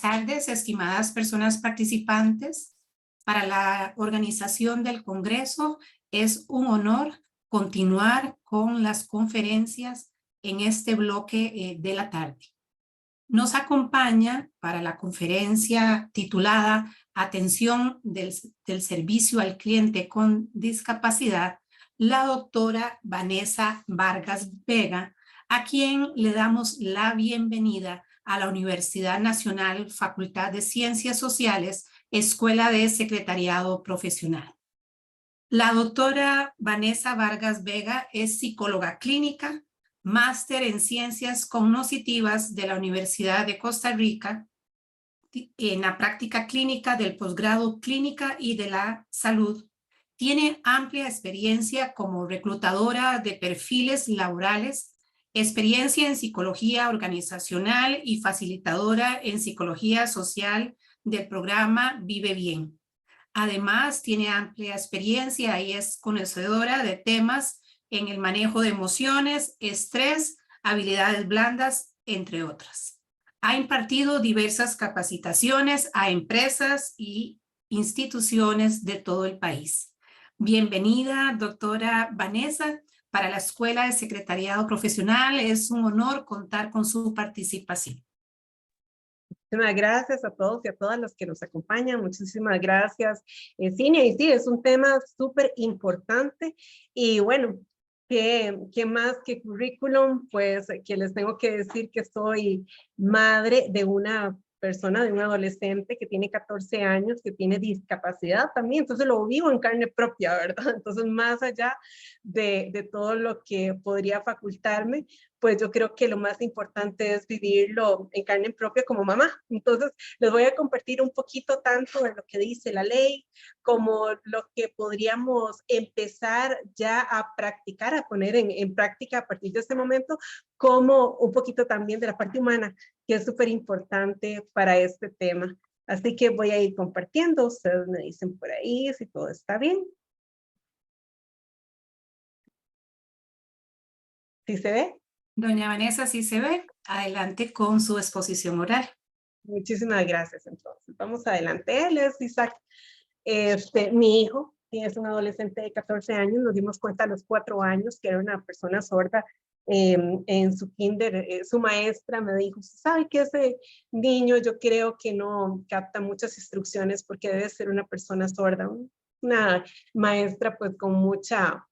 tardes, estimadas personas participantes. Para la organización del Congreso es un honor continuar con las conferencias en este bloque de la tarde. Nos acompaña para la conferencia titulada Atención del servicio al cliente con discapacidad, la doctora Vanessa Vargas Vega, a quien le damos la bienvenida a la Universidad Nacional Facultad de Ciencias Sociales, Escuela de Secretariado Profesional. La doctora Vanessa Vargas Vega es psicóloga clínica, máster en Ciencias Cognitivas de la Universidad de Costa Rica, en la práctica clínica del posgrado Clínica y de la Salud. Tiene amplia experiencia como reclutadora de perfiles laborales, experiencia en psicología organizacional y facilitadora en psicología social del programa Vive Bien. Además, tiene amplia experiencia y es conocedora de temas en el manejo de emociones, estrés, habilidades blandas, entre otras. Ha impartido diversas capacitaciones a empresas y instituciones de todo el país. Bienvenida, doctora Vanessa. Para la Escuela de Secretariado Profesional es un honor contar con su participación. Muchísimas gracias a todos y a todas los que nos acompañan. Muchísimas gracias, Cinia. Y sí, es un tema súper importante. Y bueno, ¿qué más que currículum? Pues que les tengo que decir que soy madre de una persona, de un adolescente que tiene 14 años, que tiene discapacidad también, entonces lo vivo en carne propia, ¿verdad? Entonces, más allá de todo lo que podría facultarme, pues yo creo que lo más importante es vivirlo en carne propia como mamá. Entonces, les voy a compartir un poquito tanto de lo que dice la ley, como lo que podríamos empezar ya a practicar, a poner en práctica a partir de este momento, como un poquito también de la parte humana, que es súper importante para este tema. Así que voy a ir compartiendo, ustedes me dicen por ahí si todo está bien. ¿Sí se ve? Doña Vanessa, sí se ve. Adelante con su exposición oral. Muchísimas gracias, entonces. Vamos adelante. Él es Isaac, mi hijo, que es un adolescente de 14 años. Nos dimos cuenta a los 4 años que era una persona sorda. En su kinder, su maestra me dijo, ¿sabe qué? Ese niño yo creo que no capta muchas instrucciones porque debe ser una persona sorda. Una maestra pues con mucha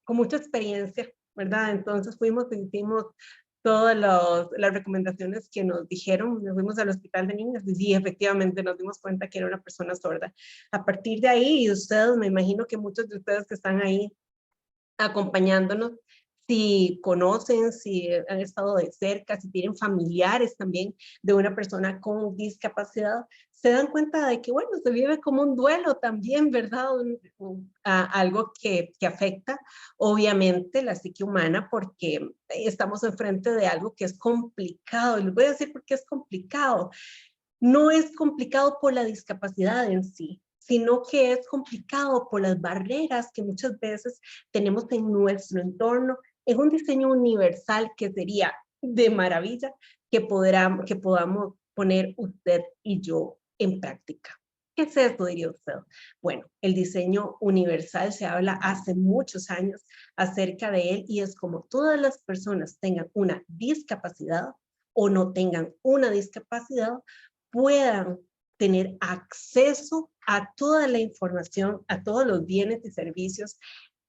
experiencia, ¿verdad? Entonces fuimos y hicimos todas las recomendaciones que nos dijeron, nos fuimos al hospital de niños y sí, efectivamente nos dimos cuenta que era una persona sorda. A partir de ahí, y ustedes, me imagino que muchos de ustedes que están ahí acompañándonos, si conocen, si han estado de cerca, si tienen familiares también de una persona con discapacidad, se dan cuenta de que, bueno, se vive como un duelo también, ¿verdad? Algo que afecta, obviamente, la psique humana, porque estamos enfrente de algo que es complicado. Y les voy a decir por qué es complicado. No es complicado por la discapacidad en sí, sino que es complicado por las barreras que muchas veces tenemos en nuestro entorno. Es un diseño universal que sería de maravilla que podamos poner usted y yo en práctica. ¿Qué es esto, diría usted? Bueno, el diseño universal se habla hace muchos años acerca de él y es como todas las personas tengan una discapacidad o no tengan una discapacidad, puedan tener acceso a toda la información, a todos los bienes y servicios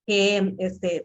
que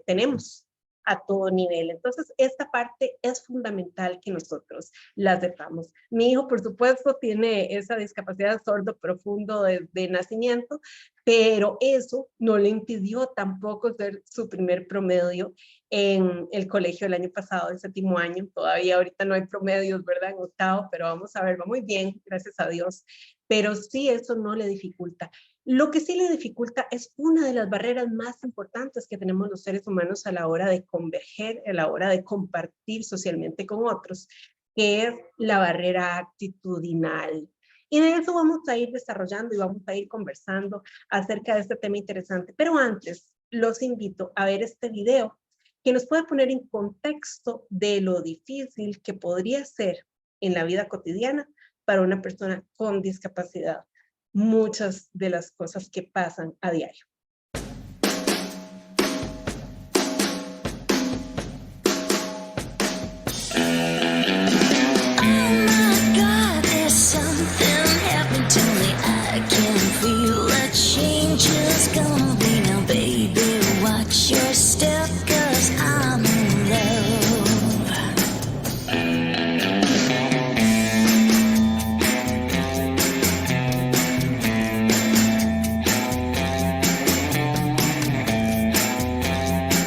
tenemos a todo nivel. Entonces, esta parte es fundamental que nosotros la sepamos. Mi hijo, por supuesto, tiene esa discapacidad sordo profundo de nacimiento, pero eso no le impidió tampoco ser su primer promedio en el colegio el año pasado, el 7º año. Todavía ahorita no hay promedios, ¿verdad? En 8º, pero vamos a ver, va muy bien, gracias a Dios. Pero sí, eso no le dificulta. Lo que sí le dificulta es una de las barreras más importantes que tenemos los seres humanos a la hora de converger, a la hora de compartir socialmente con otros, que es la barrera actitudinal. Y de eso vamos a ir desarrollando y vamos a ir conversando acerca de este tema interesante. Pero antes, los invito a ver este video que nos puede poner en contexto de lo difícil que podría ser en la vida cotidiana para una persona con discapacidad muchas de las cosas que pasan a diario.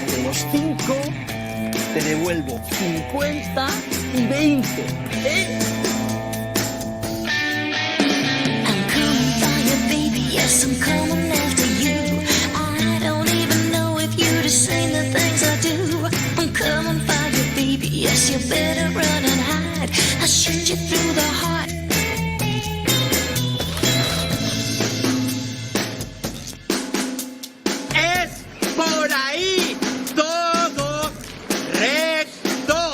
De los 5, te devuelvo 50 y 20. I'm coming for you, baby, yes, I'm coming after you. I don't even know if you'd have seen the things I do. I'm coming for you, baby, yes, you better run and hide. I'll shoot you through the heart. Es por ahí, todo recto.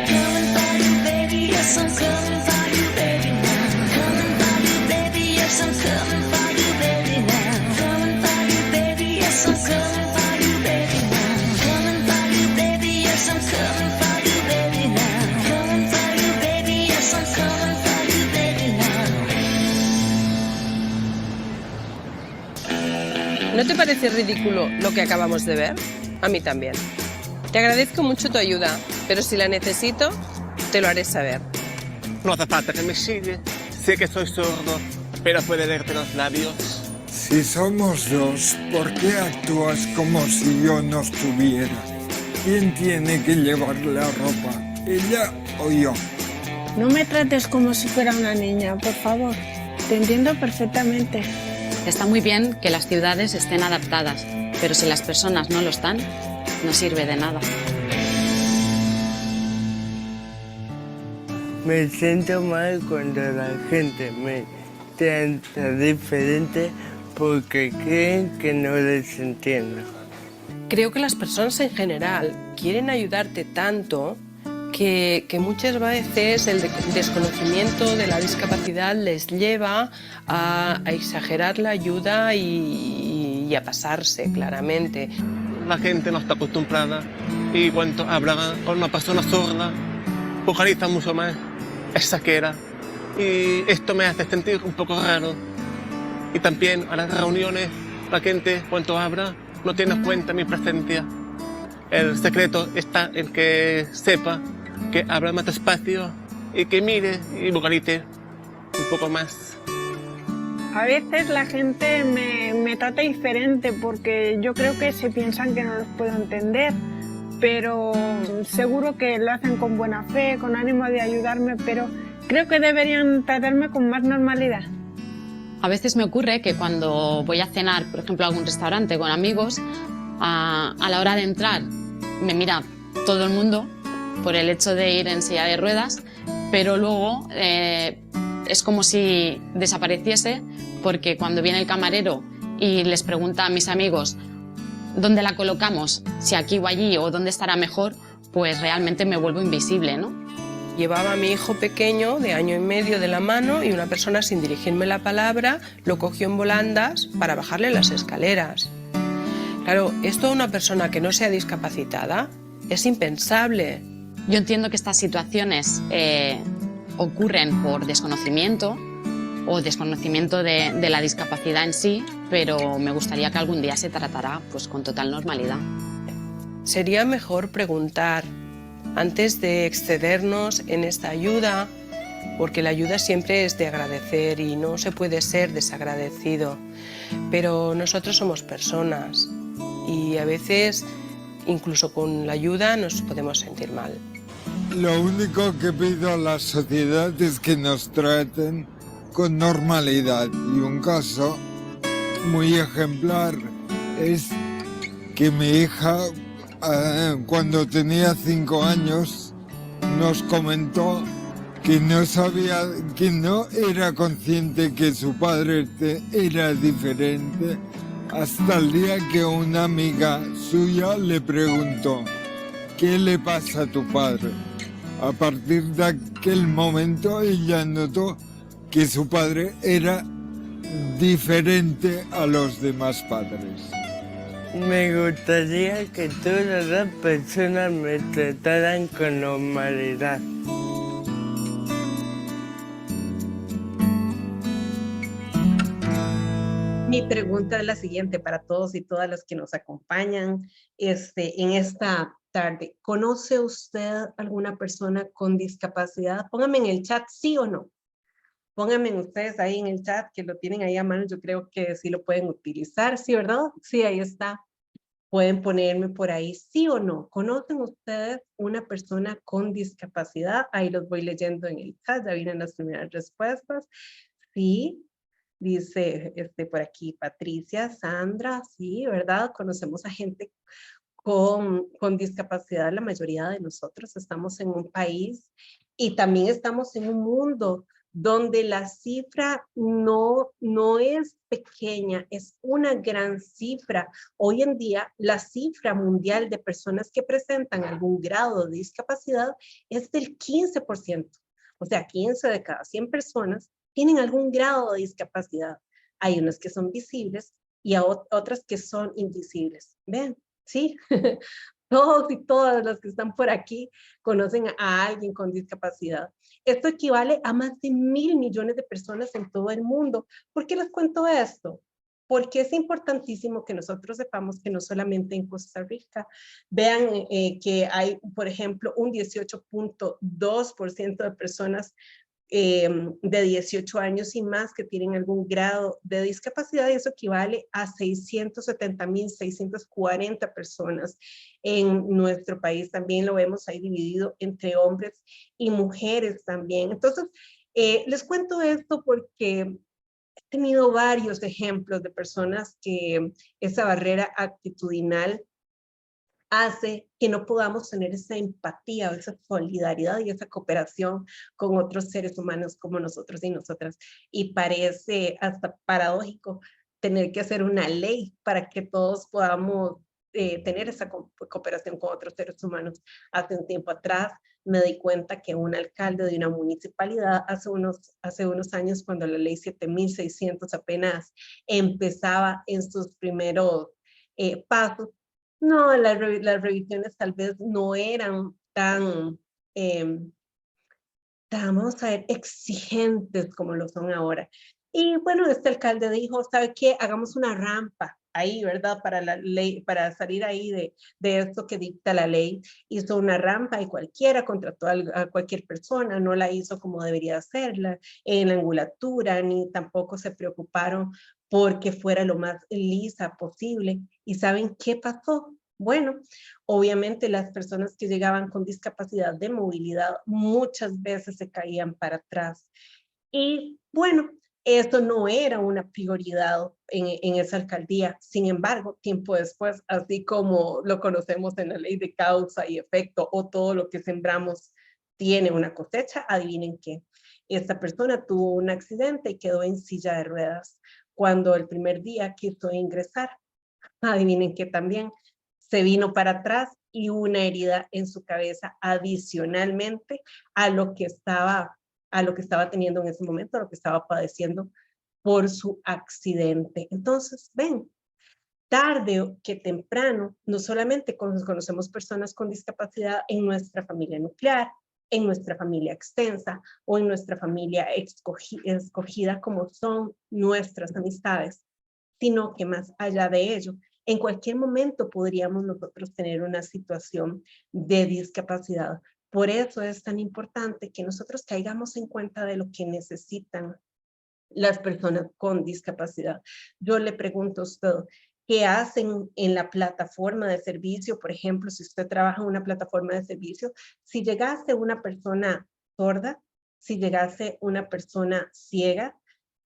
Coming for you, baby, yes, I'm coming for you, baby, now. Coming for you, baby, yes, I'm coming for you, baby, now. Coming for you, baby, yes, I'm coming for you, baby, now. Coming for you, baby, yes, I'm coming for you, baby, now. Coming for you, baby, yes, I'm coming for you, baby, now. ¿No te parece ridículo lo que acabamos de ver? A mí también. Te agradezco mucho tu ayuda, pero si la necesito, te lo haré saber. No hace falta que me sigue. Sé que soy sordo, pero puede leerte los labios. Si somos dos, ¿por qué actúas como si yo no estuviera? ¿Quién tiene que llevar la ropa? ¿Ella o yo? No me trates como si fuera una niña, por favor. Te entiendo perfectamente. Está muy bien que las ciudades estén adaptadas, pero si las personas no lo están, no sirve de nada. Me siento mal cuando la gente me trata diferente porque creen que no les entiendo. Creo que las personas en general quieren ayudarte tanto que muchas veces el desconocimiento de la discapacidad les lleva a exagerar la ayuda y a pasarse, claramente. La gente no está acostumbrada y cuando habla con una persona sorda, vocaliza mucho más, exagera. Y esto me hace sentir un poco raro. Y también a las reuniones, la gente cuando habla no tiene en cuenta mi presencia. El secreto está en que sepa que habla más despacio y que mire y vocalice un poco más. A veces la gente me trata diferente porque yo creo que se piensan que no los puedo entender, pero seguro que lo hacen con buena fe, con ánimo de ayudarme, pero creo que deberían tratarme con más normalidad. A veces me ocurre que cuando voy a cenar, por ejemplo, a algún restaurante con amigos, a la hora de entrar me mira todo el mundo por el hecho de ir en silla de ruedas, pero luego es como si desapareciese, porque cuando viene el camarero y les pregunta a mis amigos dónde la colocamos, si aquí o allí o dónde estará mejor, pues realmente me vuelvo invisible, ¿no? Llevaba a mi hijo pequeño de 1 año y medio de la mano y una persona sin dirigirme la palabra lo cogió en volandas para bajarle las escaleras. Claro, esto a una persona que no sea discapacitada es impensable. Yo entiendo que estas situaciones ocurren por desconocimiento o desconocimiento de la discapacidad en sí, pero me gustaría que algún día se tratara pues, con total normalidad. Sería mejor preguntar antes de excedernos en esta ayuda, porque la ayuda siempre es de agradecer y no se puede ser desagradecido. Pero nosotros somos personas y a veces, incluso con la ayuda, nos podemos sentir mal. Lo único que pido a la sociedad es que nos traten con normalidad. Y un caso muy ejemplar es que mi hija, cuando tenía 5 años, nos comentó que no era consciente que su padre era diferente, hasta el día que una amiga suya le preguntó: ¿qué le pasa a tu padre? A partir de aquel momento ella notó que su padre era diferente a los demás padres. Me gustaría que todas las personas me trataran con normalidad. Mi pregunta es la siguiente para todos y todas las que nos acompañan en esta tarde. ¿Conoce usted alguna persona con discapacidad? Pónganme en el chat sí o no. Pónganme ustedes ahí en el chat que lo tienen ahí a mano. Yo creo que sí lo pueden utilizar, ¿sí, verdad? Sí, ahí está. Pueden ponerme por ahí sí o no. ¿Conocen ustedes una persona con discapacidad? Ahí los voy leyendo en el chat. Ya vienen las primeras respuestas. Sí. Dice por aquí Patricia, Sandra, sí, ¿verdad? Conocemos a gente con discapacidad. La mayoría de nosotros estamos en un país y también estamos en un mundo donde la cifra no es pequeña, es una gran cifra. Hoy en día, la cifra mundial de personas que presentan algún grado de discapacidad es del 15%. O sea, 15 de cada 100 personas tienen algún grado de discapacidad. Hay unas que son visibles y otras que son invisibles. ¿Ven? ¿Sí? Todos y todas las que están por aquí conocen a alguien con discapacidad. Esto equivale a más de 1.000 millones de personas en todo el mundo. ¿Por qué les cuento esto? Porque es importantísimo que nosotros sepamos que no solamente en Costa Rica, vean que hay, por ejemplo, un 18.2% de personas de 18 años y más que tienen algún grado de discapacidad, y eso equivale a 670,640 personas en nuestro país. También lo vemos ahí dividido entre hombres y mujeres también. Entonces, les cuento esto porque he tenido varios ejemplos de personas que esa barrera actitudinal hace que no podamos tener esa empatía, esa solidaridad y esa cooperación con otros seres humanos como nosotros y nosotras. Y parece hasta paradójico tener que hacer una ley para que todos podamos tener esa cooperación con otros seres humanos. Hace un tiempo atrás me di cuenta que un alcalde de una municipalidad hace unos años, cuando la ley 7.600 apenas empezaba en sus primeros pasos, no, las revisiones tal vez no eran tan, vamos a ver, exigentes como lo son ahora. Y bueno, este alcalde dijo, ¿sabe qué? Hagamos una rampa ahí, ¿verdad? Para la ley, para salir ahí de esto que dicta la ley. Hizo una rampa y cualquiera contrató a cualquier persona, no la hizo como debería hacerla en la angulatura, ni tampoco se preocuparon porque fuera lo más lisa posible. ¿Y saben qué pasó? Bueno, obviamente las personas que llegaban con discapacidad de movilidad muchas veces se caían para atrás. Y bueno, eso no era una prioridad en esa alcaldía. Sin embargo, tiempo después, así como lo conocemos en la ley de causa y efecto, o todo lo que sembramos tiene una cosecha, adivinen qué. Esta persona tuvo un accidente y quedó en silla de ruedas. Cuando el primer día quiso ingresar, adivinen qué también, se vino para atrás y una herida en su cabeza adicionalmente a lo que estaba teniendo en ese momento, a lo que estaba padeciendo por su accidente. Entonces, ven, tarde que temprano, no solamente conocemos personas con discapacidad en nuestra familia nuclear, en nuestra familia extensa o en nuestra familia escogida como son nuestras amistades, sino que más allá de ello, en cualquier momento podríamos nosotros tener una situación de discapacidad. Por eso es tan importante que nosotros caigamos en cuenta de lo que necesitan las personas con discapacidad. Yo le pregunto a usted, ¿qué hacen en la plataforma de servicio? Por ejemplo, si usted trabaja en una plataforma de servicio, si llegase una persona sorda, si llegase una persona ciega,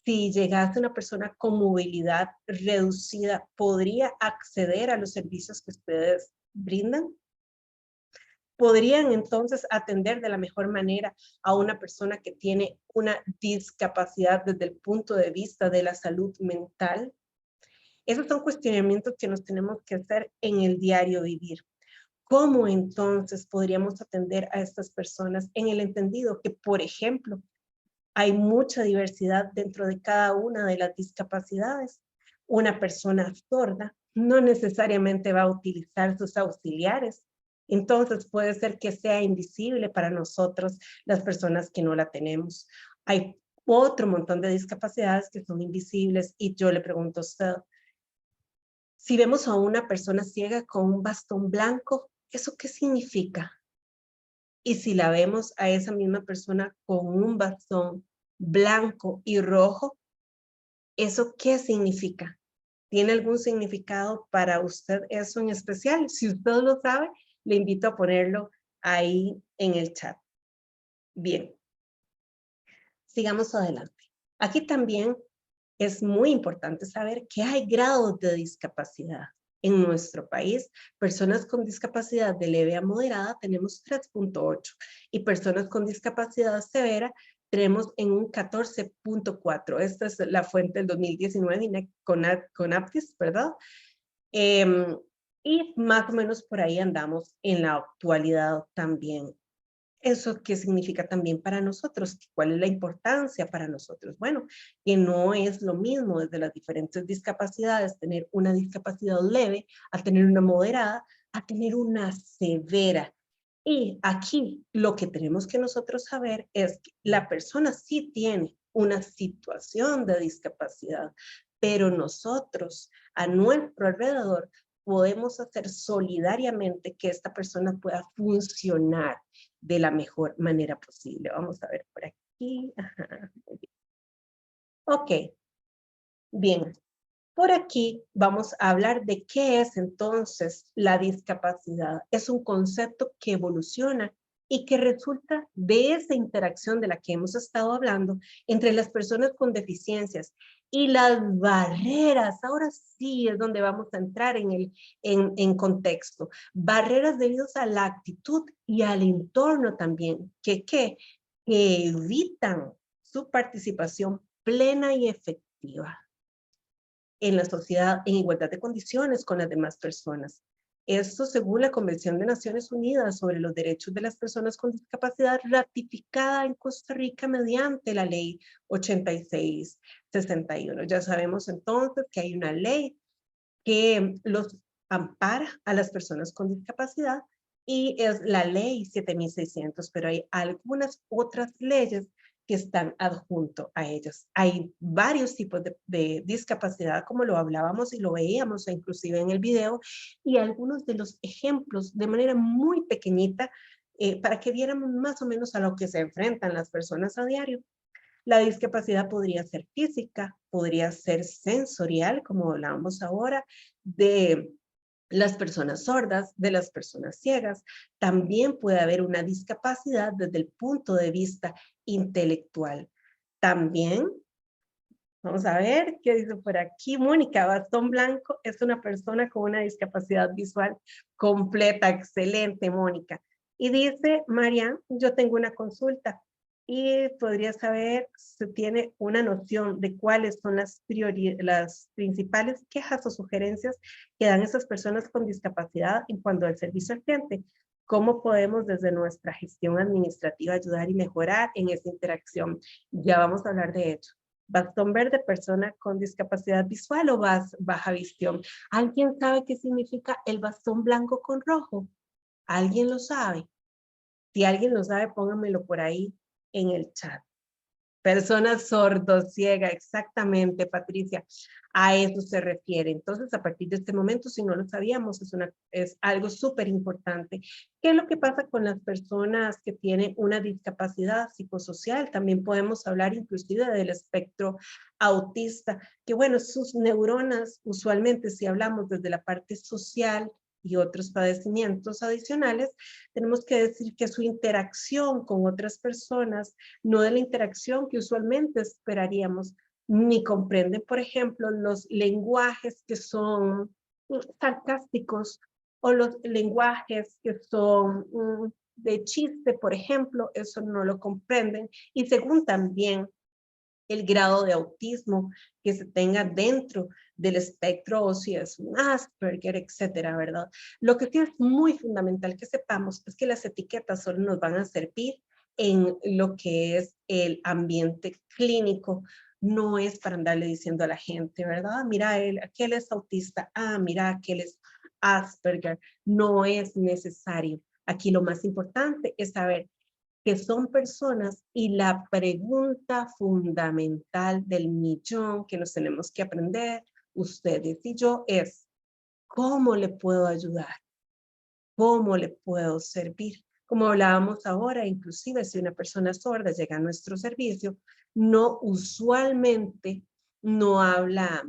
si llegase una persona con movilidad reducida, ¿podría acceder a los servicios que ustedes brindan? ¿Podrían entonces atender de la mejor manera a una persona que tiene una discapacidad desde el punto de vista de la salud mental? Esos son cuestionamientos que nos tenemos que hacer en el diario vivir. ¿Cómo entonces podríamos atender a estas personas en el entendido que, por ejemplo, hay mucha diversidad dentro de cada una de las discapacidades? Una persona sorda no necesariamente va a utilizar sus auxiliares. Entonces puede ser que sea invisible para nosotros las personas que no la tenemos. Hay otro montón de discapacidades que son invisibles y yo le pregunto a usted, si vemos a una persona ciega con un bastón blanco, ¿eso qué significa? Y si la vemos a esa misma persona con un bastón blanco y rojo, ¿eso qué significa? ¿Tiene algún significado para usted eso en especial? Si usted lo sabe, le invito a ponerlo ahí en el chat. Bien, sigamos adelante. Aquí también es muy importante saber que hay grados de discapacidad. En nuestro país, personas con discapacidad de leve a moderada tenemos 3.8 y personas con discapacidad severa tenemos en un 14.4. Esta es la fuente del 2019 con APTIS, ¿verdad? Y más o menos por ahí andamos en la actualidad también. ¿Eso qué significa también para nosotros? ¿Cuál es la importancia para nosotros? Bueno, que no es lo mismo desde las diferentes discapacidades, tener una discapacidad leve, a tener una moderada, a tener una severa. Y aquí lo que tenemos que nosotros saber es que la persona sí tiene una situación de discapacidad, pero nosotros a nuestro alrededor podemos hacer solidariamente que esta persona pueda funcionar de la mejor manera posible. Vamos a ver por aquí. Ajá. Ok, bien. Por aquí vamos a hablar de qué es entonces la discapacidad. Es un concepto que evoluciona y que resulta de esa interacción de la que hemos estado hablando entre las personas con deficiencias y las barreras. Ahora sí es donde vamos a entrar en contexto. Barreras debidas a la actitud y al entorno también, que evitan su participación plena y efectiva en la sociedad en igualdad de condiciones con las demás personas. Esto según la Convención de Naciones Unidas sobre los Derechos de las Personas con Discapacidad, ratificada en Costa Rica mediante la Ley 8661. Ya sabemos entonces que hay una ley que los ampara a las personas con discapacidad y es la Ley 7600, pero hay algunas otras leyes que están adjunto a ellos. Hay varios tipos de discapacidad, como lo hablábamos y lo veíamos inclusive en el video, y algunos de los ejemplos de manera muy pequeñita para que viéramos más o menos a lo que se enfrentan las personas a diario. La discapacidad podría ser física, podría ser sensorial, como hablábamos ahora, de las personas sordas, de las personas ciegas. También puede haber una discapacidad desde el punto de vista intelectual. También, vamos a ver qué dice por aquí. Mónica, bastón blanco es una persona con una discapacidad visual completa. Excelente, Mónica. Y dice, Marian, yo tengo una consulta y podría saber si tiene una noción de cuáles son las principales quejas o sugerencias que dan esas personas con discapacidad en cuanto al servicio al cliente. ¿Cómo podemos desde nuestra gestión administrativa ayudar y mejorar en esa interacción? Ya vamos a hablar de ello. Bastón verde, persona con discapacidad visual o baja visión. ¿Alguien sabe qué significa el bastón blanco con rojo? ¿Alguien lo sabe? Si alguien lo sabe, pónganmelo por ahí en el chat. Personas sordociega, exactamente, Patricia, a eso se refiere. Entonces, a partir de este momento, si no lo sabíamos, es algo súper importante. ¿Qué es lo que pasa con las personas que tienen una discapacidad psicosocial? También podemos hablar inclusive del espectro autista, que bueno, sus neuronas, usualmente si hablamos desde la parte social, y otros padecimientos adicionales, tenemos que decir que su interacción con otras personas, no de la interacción que usualmente esperaríamos, ni comprenden, por ejemplo, los lenguajes que son sarcásticos o los lenguajes que son de chiste, por ejemplo, eso no lo comprenden. Y según también el grado de autismo que se tenga dentro del espectro o si es un Asperger, etcétera, ¿verdad? Lo que sí es muy fundamental que sepamos es que las etiquetas solo nos van a servir en lo que es el ambiente clínico, no es para andarle diciendo a la gente, ¿verdad? Mira, aquel es autista, mira, aquel es Asperger, no es necesario. Aquí lo más importante es saber que son personas y la pregunta fundamental del millón que nos tenemos que aprender, ustedes y yo, es ¿cómo le puedo ayudar? ¿Cómo le puedo servir? Como hablábamos ahora, inclusive si una persona sorda llega a nuestro servicio, no usualmente no habla,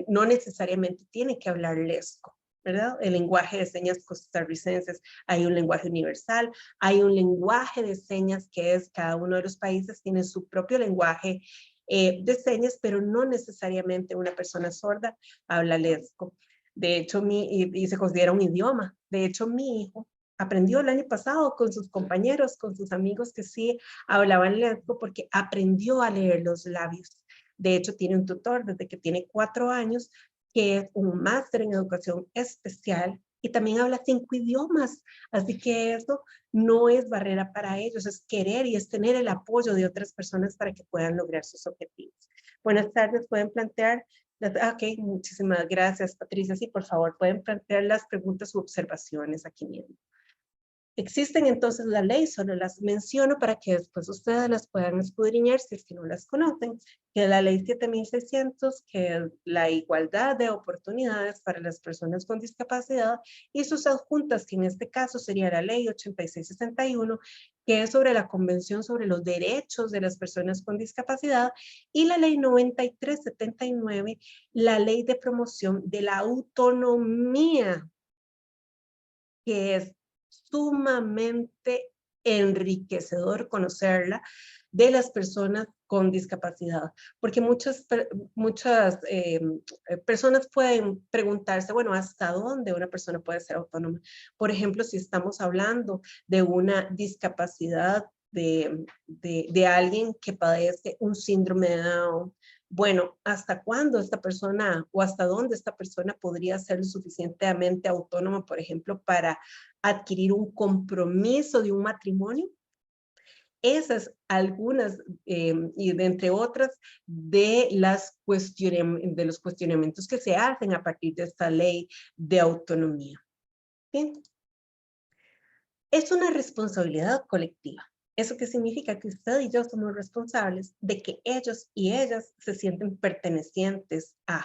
no necesariamente tiene que hablar lesco, ¿verdad? El lenguaje de señas costarricenses, hay un lenguaje universal, hay un lenguaje de señas que es, cada uno de los países tiene su propio lenguaje de señas, pero no necesariamente una persona sorda habla lesco. De hecho, y se considera un idioma. De hecho, mi hijo aprendió el año pasado con sus compañeros, con sus amigos que sí hablaban lesco porque aprendió a leer los labios. De hecho, tiene un tutor desde que tiene 4 años que es un máster en educación especial y también habla 5 idiomas. Así que eso no es barrera para ellos, es querer y es tener el apoyo de otras personas para que puedan lograr sus objetivos. Buenas tardes, pueden plantear. Ok, muchísimas gracias, Patricia. Sí, por favor, pueden plantear las preguntas u observaciones aquí mismo. Existen entonces la ley, solo las menciono para que después ustedes las puedan escudriñar si es que no las conocen, que es la ley 7600, que es la igualdad de oportunidades para las personas con discapacidad, y sus adjuntas, que en este caso sería la ley 8661, que es sobre la Convención sobre los Derechos de las Personas con Discapacidad, y la ley 9379, la ley de promoción de la autonomía, que es sumamente enriquecedor conocerla de las personas con discapacidad, porque muchas personas pueden preguntarse, bueno, ¿hasta dónde una persona puede ser autónoma? Por ejemplo, si estamos hablando de una discapacidad de alguien que padece un síndrome de Down, bueno, ¿hasta cuándo esta persona o hasta dónde esta persona podría ser lo suficientemente autónoma, por ejemplo, para adquirir un compromiso de un matrimonio? Esas algunas, y de entre otras, de los cuestionamientos que se hacen a partir de esta ley de autonomía. Bien. Es una responsabilidad colectiva. ¿Eso qué significa? Que usted y yo somos responsables de que ellos y ellas se sienten pertenecientes a,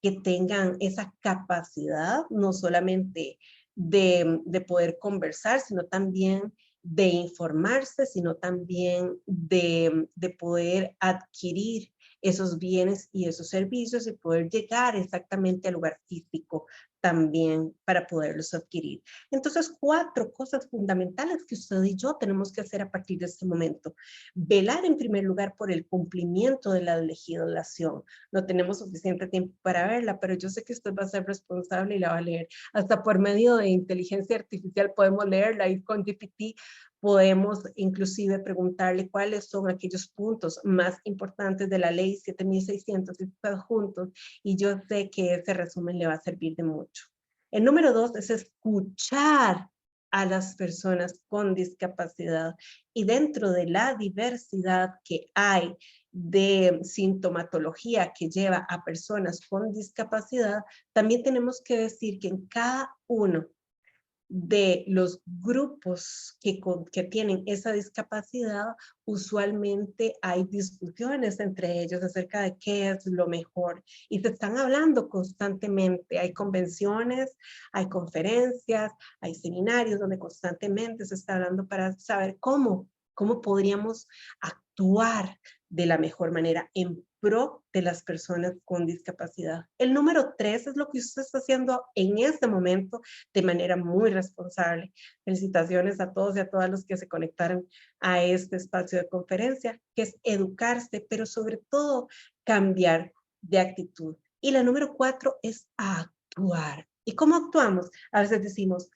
que tengan esa capacidad, no solamente de poder conversar, sino también de informarse, sino también de poder adquirir esos bienes y esos servicios y poder llegar exactamente al lugar físico también para poderlos adquirir. Entonces, 4 cosas fundamentales que usted y yo tenemos que hacer a partir de este momento. Velar en primer lugar por el cumplimiento de la legislación. No tenemos suficiente tiempo para verla, pero yo sé que usted va a ser responsable y la va a leer. Hasta por medio de inteligencia artificial podemos leerla y con GPT podemos inclusive preguntarle cuáles son aquellos puntos más importantes de la ley 7600 y sus adjuntos, y yo sé que ese resumen le va a servir de mucho. El número 2 es escuchar a las personas con discapacidad, y dentro de la diversidad que hay de sintomatología que lleva a personas con discapacidad, también tenemos que decir que en cada uno de los grupos que tienen esa discapacidad, usualmente hay discusiones entre ellos acerca de qué es lo mejor y se están hablando constantemente. Hay convenciones, hay conferencias, hay seminarios donde constantemente se está hablando para saber cómo podríamos actuar de la mejor manera en pro de las personas con discapacidad. El número 3 es lo que usted está haciendo en este momento de manera muy responsable. Felicitaciones a todos y a todas los que se conectaron a este espacio de conferencia, que es educarse, pero sobre todo cambiar de actitud. Y la número 4 es actuar. ¿Y cómo actuamos? A veces decimos,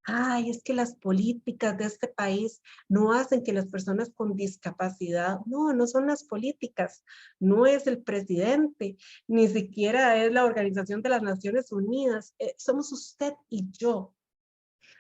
ay, es que las políticas de este país no hacen que las personas con discapacidad, no, no son las políticas, no es el presidente, ni siquiera es la Organización de las Naciones Unidas, somos usted y yo,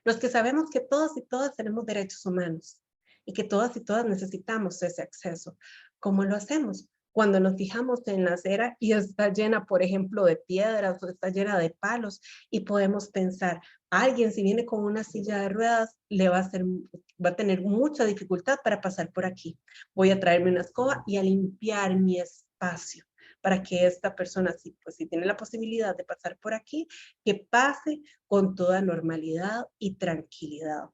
los que sabemos que todos y todas tenemos derechos humanos y que todas y todas necesitamos ese acceso. ¿Cómo lo hacemos? Cuando nos fijamos en la acera y está llena, por ejemplo, de piedras o está llena de palos y podemos pensar, alguien si viene con una silla de ruedas le va a tener mucha dificultad para pasar por aquí. Voy a traerme una escoba y a limpiar mi espacio para que esta persona, si tiene la posibilidad de pasar por aquí, que pase con toda normalidad y tranquilidad.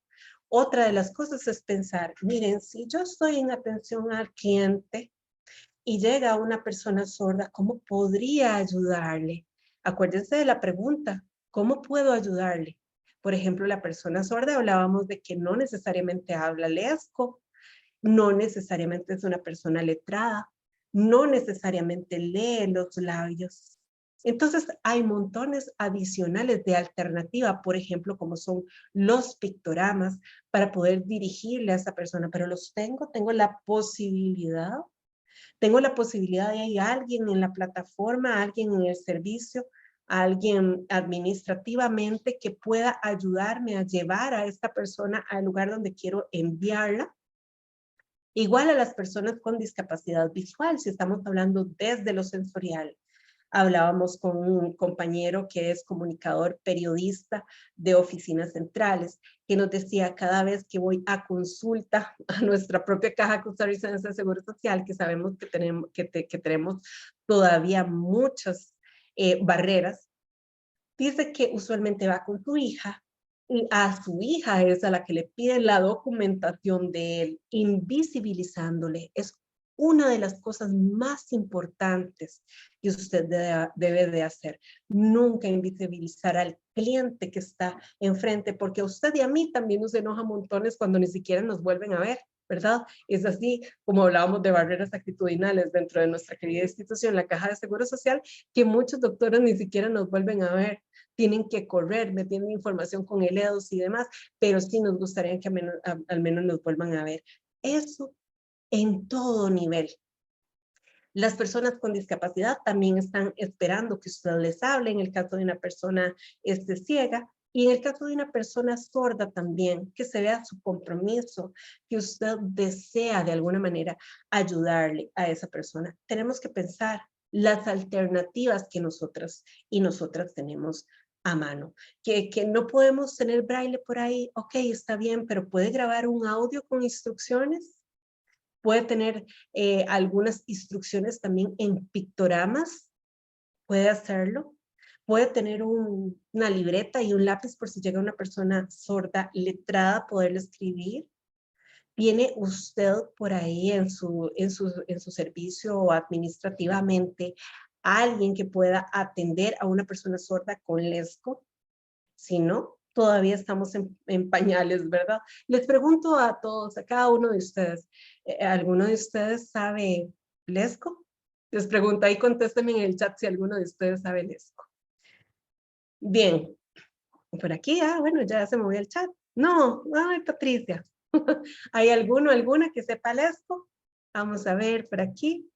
Otra de las cosas es pensar, miren, si yo estoy en atención al cliente y llega una persona sorda, ¿cómo podría ayudarle? Acuérdense de la pregunta, ¿cómo puedo ayudarle? Por ejemplo, la persona sorda, hablábamos de que no necesariamente habla lesco, no necesariamente es una persona letrada, no necesariamente lee los labios. Entonces hay montones adicionales de alternativa, por ejemplo, como son los pictogramas para poder dirigirle a esa persona, pero tengo la posibilidad de hay alguien en la plataforma, alguien en el servicio, alguien administrativamente que pueda ayudarme a llevar a esta persona al lugar donde quiero enviarla. Igual a las personas con discapacidad visual, si estamos hablando desde lo sensorial. Hablábamos con un compañero que es comunicador, periodista de oficinas centrales, que nos decía cada vez que voy a consulta a nuestra propia Caja Costarricense de Seguro Social, que sabemos que tenemos todavía muchas barreras, dice que usualmente va con su hija y a su hija es a la que le piden la documentación de él, invisibilizándole. Es una de las cosas más importantes que usted debe de hacer. Nunca invisibilizar al cliente que está enfrente, porque a usted y a mí también nos enoja montones cuando ni siquiera nos vuelven a ver, ¿verdad? Es así como hablábamos de barreras actitudinales dentro de nuestra querida institución, la Caja de Seguro Social, que muchos doctores ni siquiera nos vuelven a ver. Tienen que correr, me tienen información con el EDOS y demás, pero sí nos gustaría que al menos nos vuelvan a ver. Eso en todo nivel. Las personas con discapacidad también están esperando que usted les hable, en el caso de una persona ciega, y en el caso de una persona sorda también, que se vea su compromiso, que usted desea de alguna manera ayudarle a esa persona. Tenemos que pensar las alternativas que nosotras y nosotras tenemos a mano. Que no podemos tener braille por ahí, ok, está bien, pero ¿puede grabar un audio con instrucciones? Puede tener algunas instrucciones también en pictogramas, puede hacerlo. Puede tener una libreta y un lápiz por si llega una persona sorda, letrada, poderle escribir. ¿Tiene usted por ahí en su servicio o administrativamente alguien que pueda atender a una persona sorda con lesco? Si no, todavía estamos en pañales, ¿verdad? Les pregunto a todos, a cada uno de ustedes, ¿alguno de ustedes sabe lesco? Les pregunto ahí, contéstenme en el chat si alguno de ustedes sabe lesco. Bien, por aquí, bueno, ya se movió el chat. No, ay, Patricia. ¿Hay alguna que sepa lesco? Vamos a ver por aquí.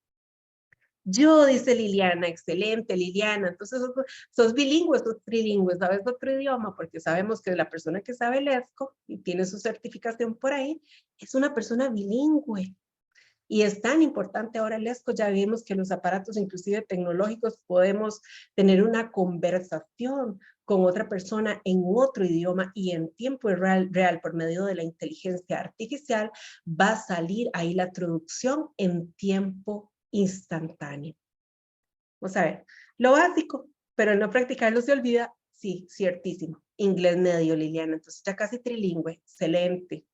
Yo, dice Liliana, excelente Liliana, entonces sos bilingüe, sos trilingüe, sabes otro idioma, porque sabemos que la persona que sabe lesco y tiene su certificación por ahí, es una persona bilingüe. Y es tan importante ahora el lesco, ya vimos que los aparatos inclusive tecnológicos podemos tener una conversación con otra persona en otro idioma y en tiempo real por medio de la inteligencia artificial va a salir ahí la traducción en tiempo instantáneo. Vamos a ver, lo básico, pero el no practicarlo se olvida, sí, ciertísimo. Inglés medio, Liliana, entonces ya casi trilingüe, excelente.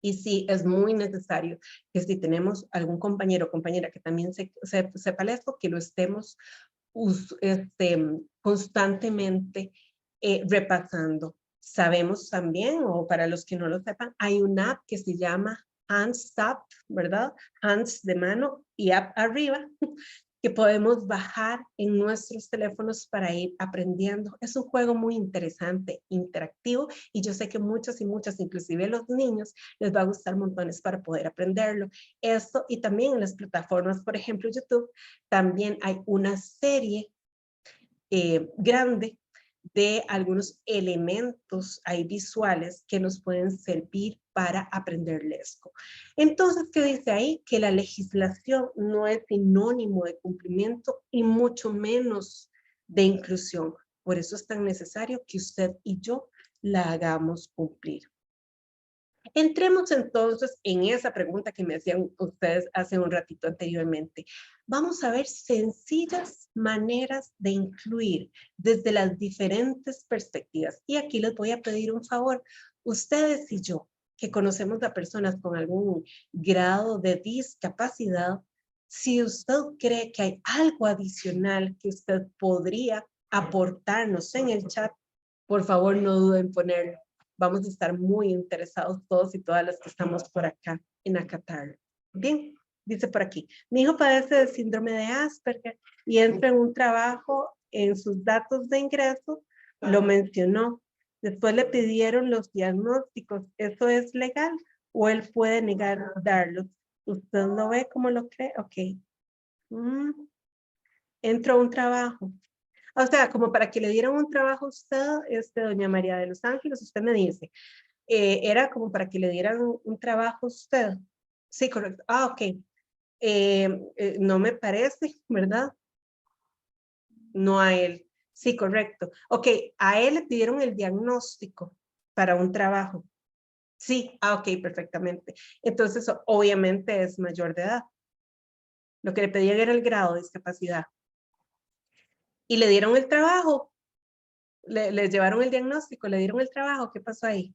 Y sí, es muy necesario que si tenemos algún compañero o compañera que también sepa esto, que lo estemos constantemente repasando. Sabemos también, o para los que no lo sepan, hay una app que se llama Hands Up, ¿verdad? Hands de mano y app arriba, que podemos bajar en nuestros teléfonos para ir aprendiendo. Es un juego muy interesante, interactivo, y yo sé que muchos y muchas, inclusive los niños, les va a gustar montones para poder aprenderlo. Esto, y también en las plataformas, por ejemplo, YouTube, también hay una serie grande de algunos elementos ahí visuales que nos pueden servir para aprender lesco. Entonces, ¿qué dice ahí? Que la legislación no es sinónimo de cumplimiento y mucho menos de inclusión. Por eso es tan necesario que usted y yo la hagamos cumplir. Entremos entonces en esa pregunta que me hacían ustedes hace un ratito anteriormente. Vamos a ver sencillas maneras de incluir desde las diferentes perspectivas. Y aquí les voy a pedir un favor. Ustedes y yo, que conocemos a personas con algún grado de discapacidad, si usted cree que hay algo adicional que usted podría aportarnos en el chat, por favor no duden en ponerlo. Vamos a estar muy interesados todos y todas las que estamos por acá en acatarlo. Bien, dice por aquí, mi hijo padece de síndrome de Asperger y entra en un trabajo en sus datos de ingreso, lo mencionó. Después le pidieron los diagnósticos. ¿Eso es legal o él puede negar darlos? ¿Usted lo ve como lo cree? Ok. Entró a un trabajo. O sea, como para que le dieran un trabajo a usted, doña María de los Ángeles, usted me dice, era como para que le dieran un trabajo a usted. Sí, correcto. Ah, ok. No me parece, ¿verdad? No a él. Sí, correcto. Ok, a él le pidieron el diagnóstico para un trabajo. Sí, ah, ok, perfectamente. Entonces, obviamente es mayor de edad. Lo que le pedían era el grado de discapacidad. Y le dieron el trabajo. Les llevaron el diagnóstico, le dieron el trabajo. ¿Qué pasó ahí?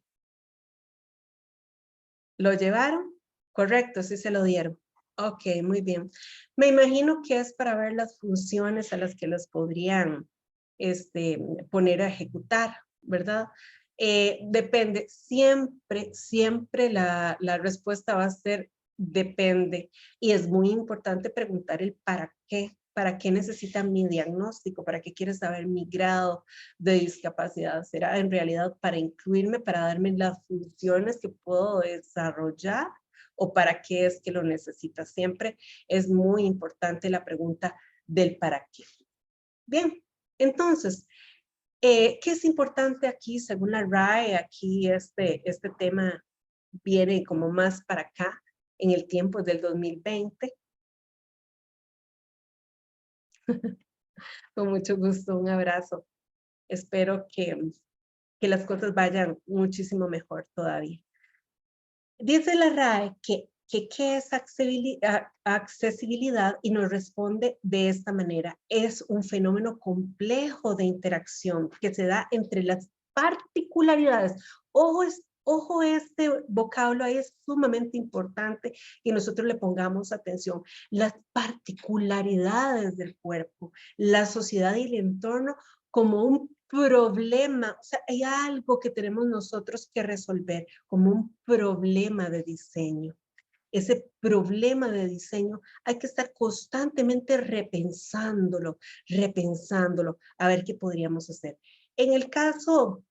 ¿Lo llevaron? Correcto, sí se lo dieron. Ok, muy bien. Me imagino que es para ver las funciones a las que las podrían poner a ejecutar, ¿verdad? Depende. Siempre la respuesta va a ser depende. Y es muy importante preguntar el para qué. ¿Para qué necesitan mi diagnóstico? ¿Para qué quiere saber mi grado de discapacidad? ¿Será en realidad para incluirme, para darme las funciones que puedo desarrollar? ¿O para qué es que lo necesita? Siempre es muy importante la pregunta del para qué. Bien, entonces, ¿qué es importante aquí según la RAE? Aquí este tema viene como más para acá en el tiempo del 2020. Con mucho gusto, un abrazo. Espero que las cosas vayan muchísimo mejor todavía. Dice la RAE que ¿qué es accesibilidad? Y nos responde de esta manera. Es un fenómeno complejo de interacción que se da entre las particularidades. Ojo, este vocablo ahí es sumamente importante que nosotros le pongamos atención. Las particularidades del cuerpo, la sociedad y el entorno como un problema, o sea, hay algo que tenemos nosotros que resolver como un problema de diseño. Ese problema de diseño hay que estar constantemente repensándolo, a ver qué podríamos hacer. En el caso,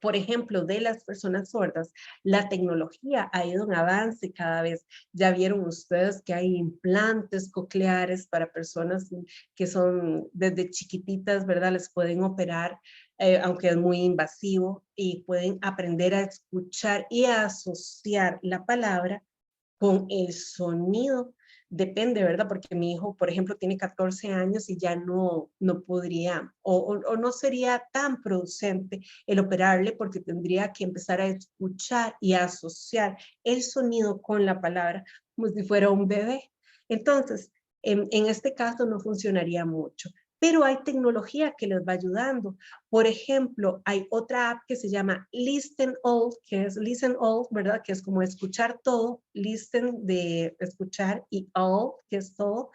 por ejemplo, de las personas sordas, la tecnología ha ido en avance cada vez. Ya vieron ustedes que hay implantes cocleares para personas que son desde chiquititas, ¿verdad? Les pueden operar, aunque es muy invasivo, y pueden aprender a escuchar y a asociar la palabra con el sonido. Depende, ¿verdad? Porque mi hijo, por ejemplo, tiene 14 años y ya no podría o no sería tan producente el operarle porque tendría que empezar a escuchar y a asociar el sonido con la palabra como si fuera un bebé. Entonces, en este caso no funcionaría mucho. Pero hay tecnología que les va ayudando. Por ejemplo, hay otra app que se llama Listen All, que es Listen All, ¿verdad? Que es como escuchar todo, listen de escuchar y all, que es todo.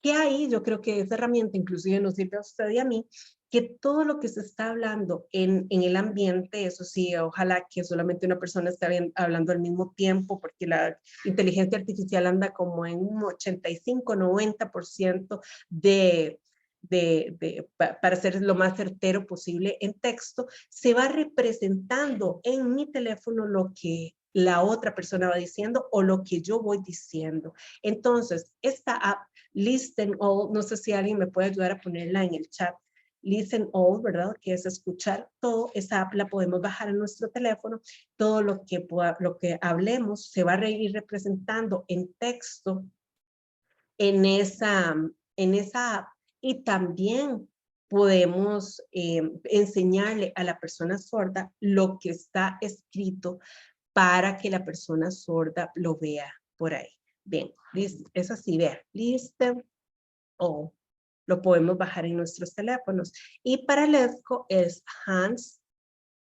Que ahí yo creo que esa herramienta inclusive nos sirve a usted y a mí que todo lo que se está hablando en el ambiente, eso sí, ojalá que solamente una persona esté hablando al mismo tiempo, porque la inteligencia artificial anda como en un 85-90% para ser lo más certero posible en texto, se va representando en mi teléfono lo que la otra persona va diciendo o lo que yo voy diciendo. Entonces, esta app, Listen All, no sé si alguien me puede ayudar a ponerla en el chat. Listen All, ¿verdad? Que es escuchar todo. Esa app la podemos bajar en nuestro teléfono. Todo lo que hablemos se va a ir representando en texto en esa app. Y también podemos enseñarle a la persona sorda lo que está escrito para que la persona sorda lo vea por ahí. Bien, es así, vean, Listen All. Lo podemos bajar en nuestros teléfonos. Y para Lesco es Hands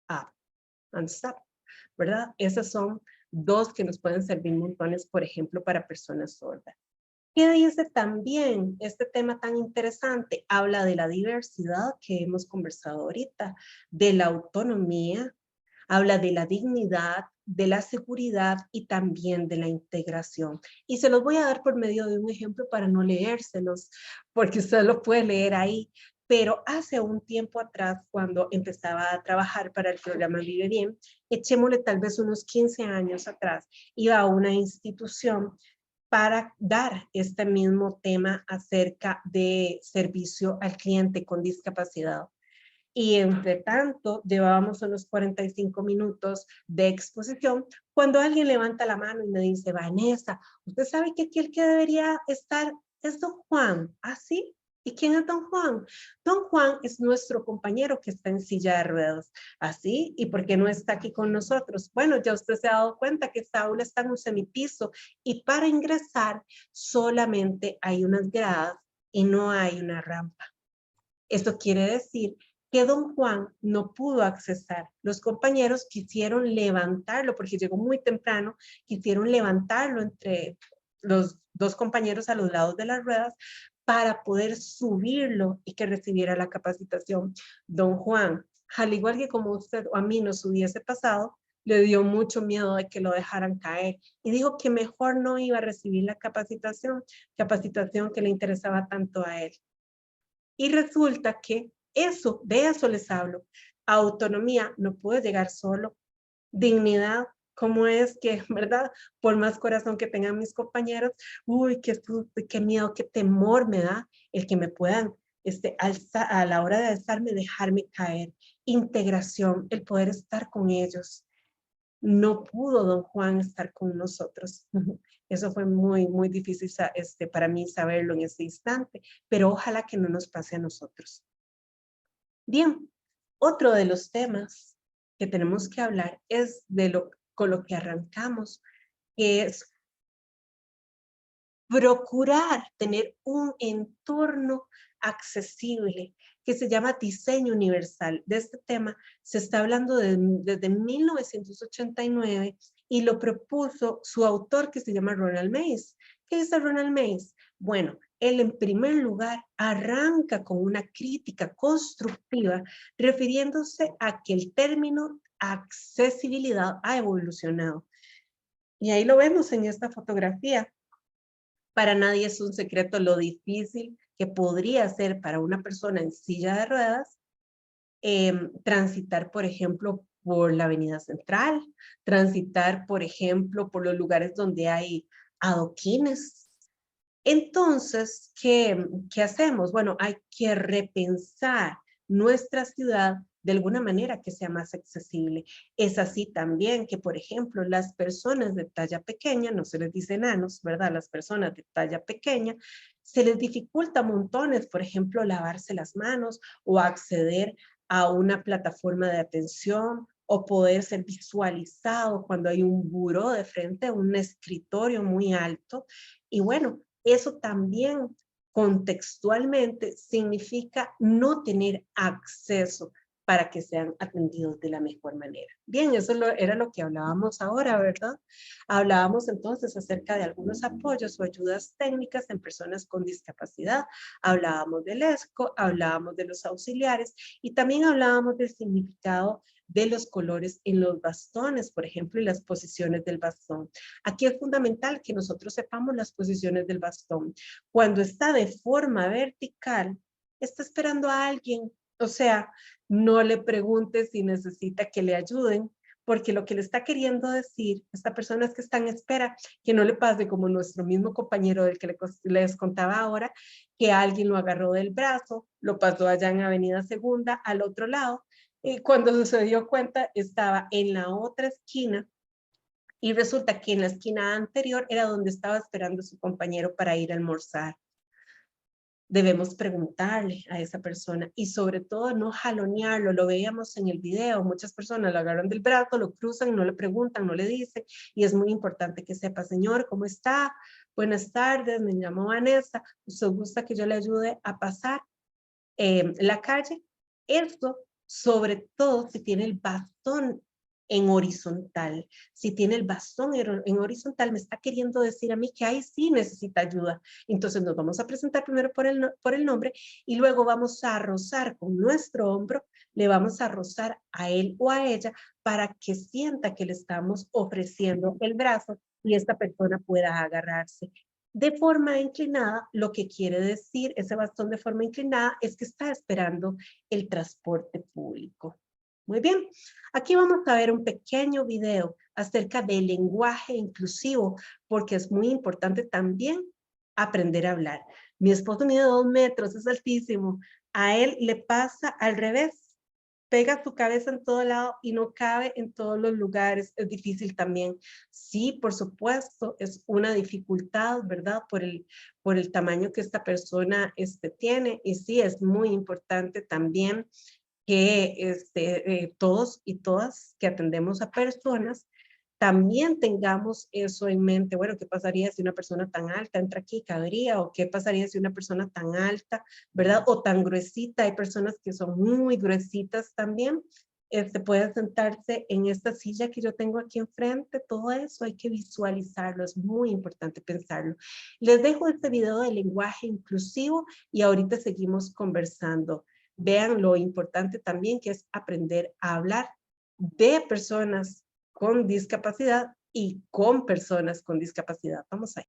Up, Hands Up, ¿verdad? Esas son dos que nos pueden servir montones, por ejemplo, para personas sordas. ¿Qué dice también este tema tan interesante? Habla de la diversidad que hemos conversado ahorita, de la autonomía, habla de la dignidad, de la seguridad y también de la integración. Y se los voy a dar por medio de un ejemplo para no leérselos, porque usted lo puede leer ahí. Pero hace un tiempo atrás, cuando empezaba a trabajar para el programa Vive Bien, echémosle tal vez unos 15 años atrás, iba a una institución para dar este mismo tema acerca de servicio al cliente con discapacidad. Y entre tanto, llevábamos unos 45 minutos de exposición, cuando alguien levanta la mano y me dice, Vanessa, ¿usted sabe que aquí el que debería estar es don Juan? ¿Ah, sí? ¿Y quién es don Juan? Don Juan es nuestro compañero que está en silla de ruedas. ¿Así? ¿Y por qué no está aquí con nosotros? Bueno, ya usted se ha dado cuenta que esta aula está en un semipiso y para ingresar solamente hay unas gradas y no hay una rampa. Esto quiere decir que don Juan no pudo accesar. Los compañeros quisieron levantarlo, porque llegó muy temprano, quisieron levantarlo entre los dos compañeros a los lados de las ruedas para poder subirlo y que recibiera la capacitación. Don Juan, al igual que como usted o a mí nos hubiese pasado, le dio mucho miedo de que lo dejaran caer y dijo que mejor no iba a recibir la capacitación que le interesaba tanto a él. Y resulta que de eso les hablo. Autonomía, no puede llegar solo. Dignidad, ¿cómo es que, verdad? Por más corazón que tengan mis compañeros, uy, qué susto, qué miedo, qué temor me da el que me puedan a la hora de alzarme, dejarme caer. Integración, el poder estar con ellos. No pudo don Juan estar con nosotros. Eso fue muy, muy difícil para mí saberlo en ese instante, pero ojalá que no nos pase a nosotros. Bien, otro de los temas que tenemos que hablar es con lo que arrancamos, que es procurar tener un entorno accesible, que se llama diseño universal. De este tema se está hablando desde 1989 y lo propuso su autor, que se llama Ronald Mays. ¿Qué dice Ronald Mays? Bueno, él en primer lugar arranca con una crítica constructiva refiriéndose a que el término accesibilidad ha evolucionado. Y ahí lo vemos en esta fotografía. Para nadie es un secreto lo difícil que podría ser para una persona en silla de ruedas transitar, por ejemplo, por la Avenida Central, transitar, por ejemplo, por los lugares donde hay adoquines. Entonces, ¿qué hacemos? Bueno, hay que repensar nuestra ciudad de alguna manera que sea más accesible. Es así también que, por ejemplo, las personas de talla pequeña, no se les dice enanos, ¿verdad? Las personas de talla pequeña, se les dificulta montones, por ejemplo, lavarse las manos o acceder a una plataforma de atención o poder ser visualizado cuando hay un buró de frente, un escritorio muy alto. Y bueno, eso también contextualmente significa no tener acceso para que sean atendidos de la mejor manera. Bien, eso era lo que hablábamos ahora, ¿verdad? Hablábamos entonces acerca de algunos apoyos o ayudas técnicas en personas con discapacidad. Hablábamos del ESCO, hablábamos de los auxiliares y también hablábamos del significado de los colores en los bastones, por ejemplo, y las posiciones del bastón. Aquí es fundamental que nosotros sepamos las posiciones del bastón. Cuando está de forma vertical, está esperando a alguien. O sea, no le pregunte si necesita que le ayuden, porque lo que le está queriendo decir esta persona es que está en espera, que no le pase como nuestro mismo compañero del que les contaba ahora, que alguien lo agarró del brazo, lo pasó allá en Avenida Segunda, al otro lado, y cuando se dio cuenta estaba en la otra esquina, y resulta que en la esquina anterior era donde estaba esperando su compañero para ir a almorzar. Debemos preguntarle a esa persona y sobre todo no jalonearlo. Lo veíamos en el video, muchas personas lo agarran del brazo, lo cruzan, no le preguntan, no le dicen, y es muy importante que sepa: señor, ¿cómo está? Buenas tardes, me llamo Vanessa, ¿usted gusta que yo le ayude a pasar la calle? Esto, sobre todo si tiene el bastón en horizontal. Si tiene el bastón en horizontal, me está queriendo decir a mí que ahí sí necesita ayuda. Entonces nos vamos a presentar primero por el nombre y luego vamos a rozar con nuestro hombro, le vamos a rozar a él o a ella para que sienta que le estamos ofreciendo el brazo y esta persona pueda agarrarse. De forma inclinada, lo que quiere decir ese bastón de forma inclinada es que está esperando el transporte público. Muy bien, aquí vamos a ver un pequeño video acerca del lenguaje inclusivo, porque es muy importante también aprender a hablar. Mi esposo mide 2 metros, es altísimo. A él le pasa al revés. Pega su cabeza en todo lado y no cabe en todos los lugares. Es difícil también. Sí, por supuesto, es una dificultad, ¿verdad? Por el tamaño que esta persona tiene. Y sí, es muy importante también que todos y todas que atendemos a personas también tengamos eso en mente. Bueno, ¿qué pasaría si una persona tan alta entra aquí, cabría? ¿O qué pasaría si una persona tan alta, verdad? O tan gruesita. Hay personas que son muy gruesitas también. Puede sentarse en esta silla que yo tengo aquí enfrente. Todo eso hay que visualizarlo. Es muy importante pensarlo. Les dejo este video de lenguaje inclusivo y ahorita seguimos conversando. Vean lo importante también que es aprender a hablar de personas con discapacidad y con personas con discapacidad. Vamos ahí.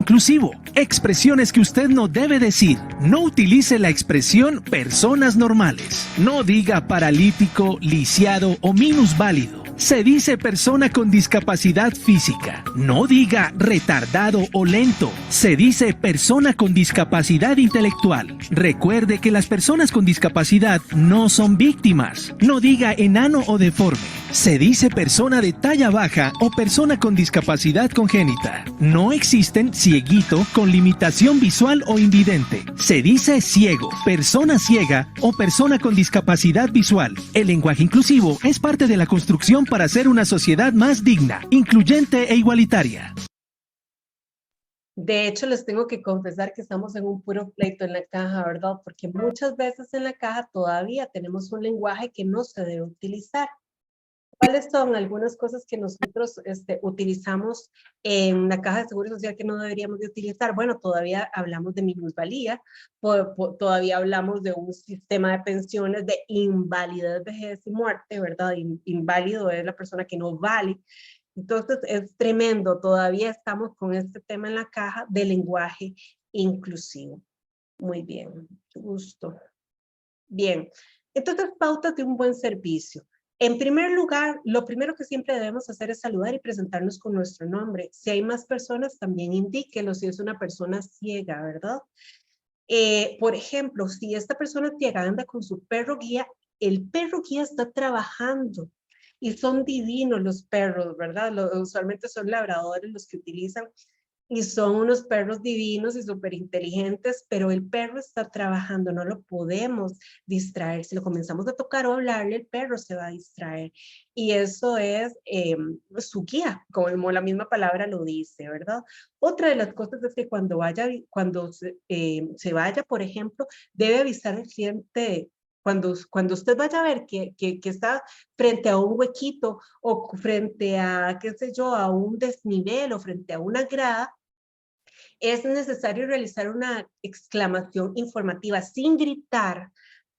Inclusivo, expresiones que usted no debe decir. No utilice la expresión personas normales. No diga paralítico, lisiado o minusválido. Se dice persona con discapacidad física. No diga retardado o lento. Se dice persona con discapacidad intelectual. Recuerde que las personas con discapacidad no son víctimas. No diga enano o deforme. Se dice persona de talla baja o persona con discapacidad congénita. No existen cieguito con limitación visual o invidente. Se dice ciego, persona ciega o persona con discapacidad visual. El lenguaje inclusivo es parte de la construcción para hacer una sociedad más digna, incluyente e igualitaria. De hecho, les tengo que confesar que estamos en un puro pleito en la caja, ¿verdad? Porque muchas veces en la caja todavía tenemos un lenguaje que no se debe utilizar. ¿Cuáles son algunas cosas que nosotros utilizamos en la caja de seguro social que no deberíamos de utilizar? Bueno, todavía hablamos de minusvalía, todavía hablamos de un sistema de pensiones de invalidez, vejez y muerte, ¿verdad? Inválido es la persona que no vale. Entonces es tremendo, todavía estamos con este tema en la caja de lenguaje inclusivo. Muy bien, mucho gusto. Bien, entonces pautas de un buen servicio. En primer lugar, lo primero que siempre debemos hacer es saludar y presentarnos con nuestro nombre. Si hay más personas, también indíquelo si es una persona ciega, ¿verdad? Por ejemplo, si esta persona ciega anda con su perro guía, el perro guía está trabajando y son divinos los perros, ¿verdad? Usualmente son labradores los que utilizan y son unos perros divinos y súper inteligentes, pero el perro está trabajando, no lo podemos distraer. Si lo comenzamos a tocar o hablarle, el perro se va a distraer. Y eso es su guía, como la misma palabra lo dice, ¿verdad? Otra de las cosas es que cuando se vaya, por ejemplo, debe avisar al cliente. Cuando usted vaya a ver que está frente a un huequito o frente a, qué sé yo, a un desnivel o frente a una grada, es necesario realizar una exclamación informativa sin gritar,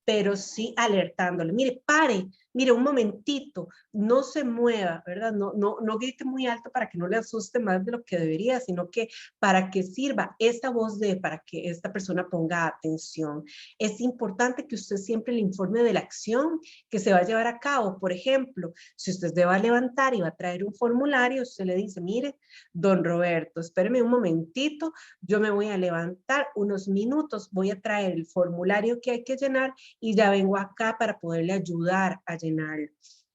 pero sí alertándole. Mire, pare, mire, un momentito, no se mueva, ¿verdad? No grite muy alto para que no le asuste más de lo que debería, sino que para que sirva esta voz para que esta persona ponga atención. Es importante que usted siempre le informe de la acción que se va a llevar a cabo. Por ejemplo, si usted se va a levantar y va a traer un formulario, usted le dice, mire, don Roberto, espéreme un momentito, yo me voy a levantar unos minutos, voy a traer el formulario que hay que llenar y ya vengo acá para poderle ayudar a llenarlo.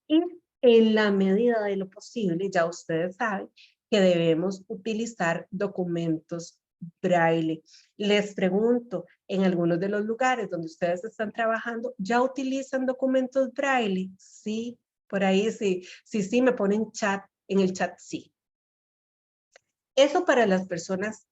Y en la medida de lo posible, ya ustedes saben que debemos utilizar documentos braille. Les pregunto, en algunos de los lugares donde ustedes están trabajando, ¿ya utilizan documentos braille? Sí, por ahí sí, sí, me ponen chat, en el chat sí. Eso para las personas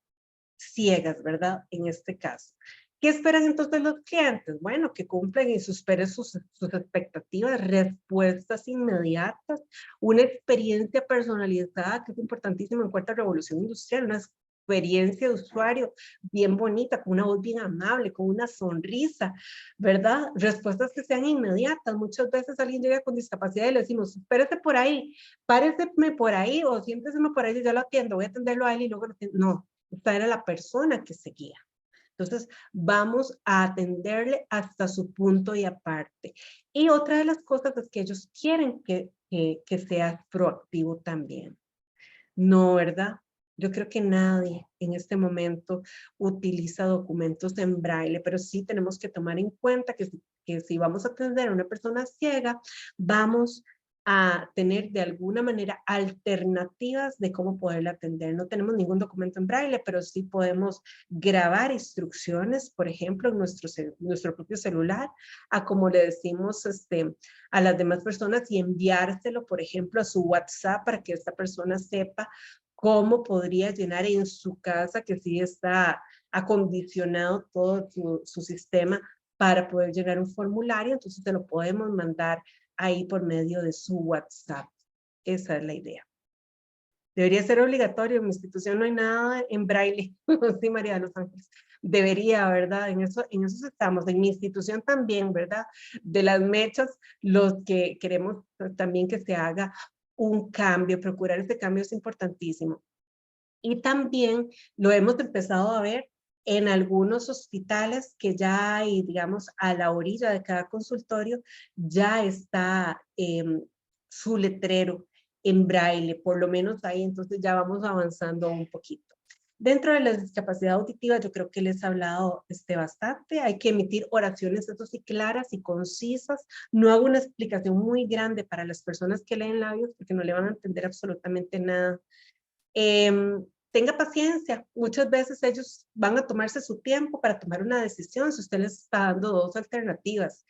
ciegas, ¿verdad? En este caso. ¿Qué esperan entonces los clientes? Bueno, que cumplan y superen sus expectativas, respuestas inmediatas, una experiencia personalizada, que es importantísimo en cuarta revolución industrial, una experiencia de usuario bien bonita, con una voz bien amable, con una sonrisa, ¿verdad? Respuestas que sean inmediatas. Muchas veces alguien llega con discapacidad y le decimos, espérese por ahí, páreseme por ahí o siénteseme por ahí, yo lo atiendo, voy a atenderlo a él y luego lo atiendo. No, esta era la persona que seguía. Entonces, vamos a atenderle hasta su punto y aparte. Y otra de las cosas es que ellos quieren que seas proactivo también. No, ¿verdad? Yo creo que nadie en este momento utiliza documentos en braille, pero sí tenemos que tomar en cuenta que si vamos a atender a una persona ciega, vamos a tener de alguna manera alternativas de cómo poderla atender. No tenemos ningún documento en braille, pero sí podemos grabar instrucciones, por ejemplo, en nuestro propio celular, a como le decimos a las demás personas y enviárselo, por ejemplo, a su WhatsApp para que esta persona sepa cómo podría llenar en su casa, que sí está acondicionado todo su sistema para poder llenar un formulario, entonces te lo podemos mandar ahí por medio de su WhatsApp. Esa es la idea. Debería ser obligatorio, en mi institución no hay nada en braille. Sí, María de los Ángeles. Debería, ¿verdad? En eso estamos. En mi institución también, ¿verdad? De las mechas, los que queremos también que se haga un cambio, procurar ese cambio es importantísimo. Y también lo hemos empezado a ver en algunos hospitales que ya hay, digamos, a la orilla de cada consultorio, ya está su letrero en braille, por lo menos ahí, entonces ya vamos avanzando un poquito. Dentro de la discapacidad auditiva, yo creo que les he hablado bastante. Hay que emitir oraciones, eso sí, claras y concisas. No hago una explicación muy grande para las personas que leen labios, porque no le van a entender absolutamente nada. Tenga paciencia. Muchas veces ellos van a tomarse su tiempo para tomar una decisión si usted les está dando dos alternativas.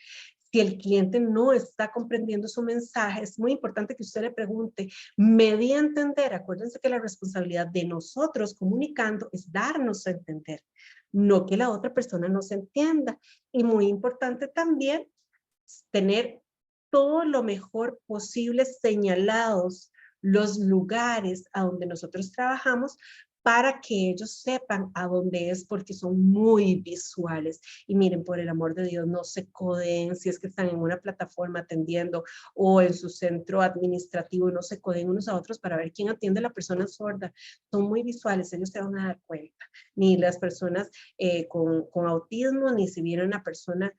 Si el cliente no está comprendiendo su mensaje, es muy importante que usted le pregunte, me di a entender. Acuérdense que la responsabilidad de nosotros comunicando es darnos a entender, no que la otra persona nos entienda. Y muy importante también tener todo lo mejor posible señalados los lugares a donde nosotros trabajamos para que ellos sepan a dónde es, porque son muy visuales. Y miren, por el amor de Dios, no se codeen si es que están en una plataforma atendiendo o en su centro administrativo, no se codeen unos a otros para ver quién atiende a la persona sorda. Son muy visuales, ellos se van a dar cuenta. Ni las personas con autismo, ni si viene una persona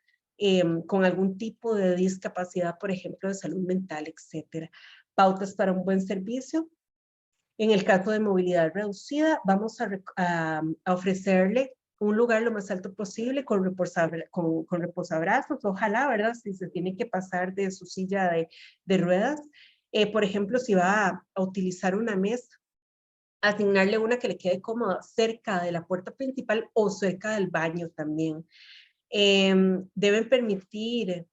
con algún tipo de discapacidad, por ejemplo, de salud mental, etcétera. Pautas para un buen servicio. En el caso de movilidad reducida, vamos a ofrecerle un lugar lo más alto posible con reposabrazos, ojalá, ¿verdad? Si se tiene que pasar de su silla de ruedas. Por ejemplo, si va a utilizar una mesa, asignarle una que le quede cómoda cerca de la puerta principal o cerca del baño también. Deben permitir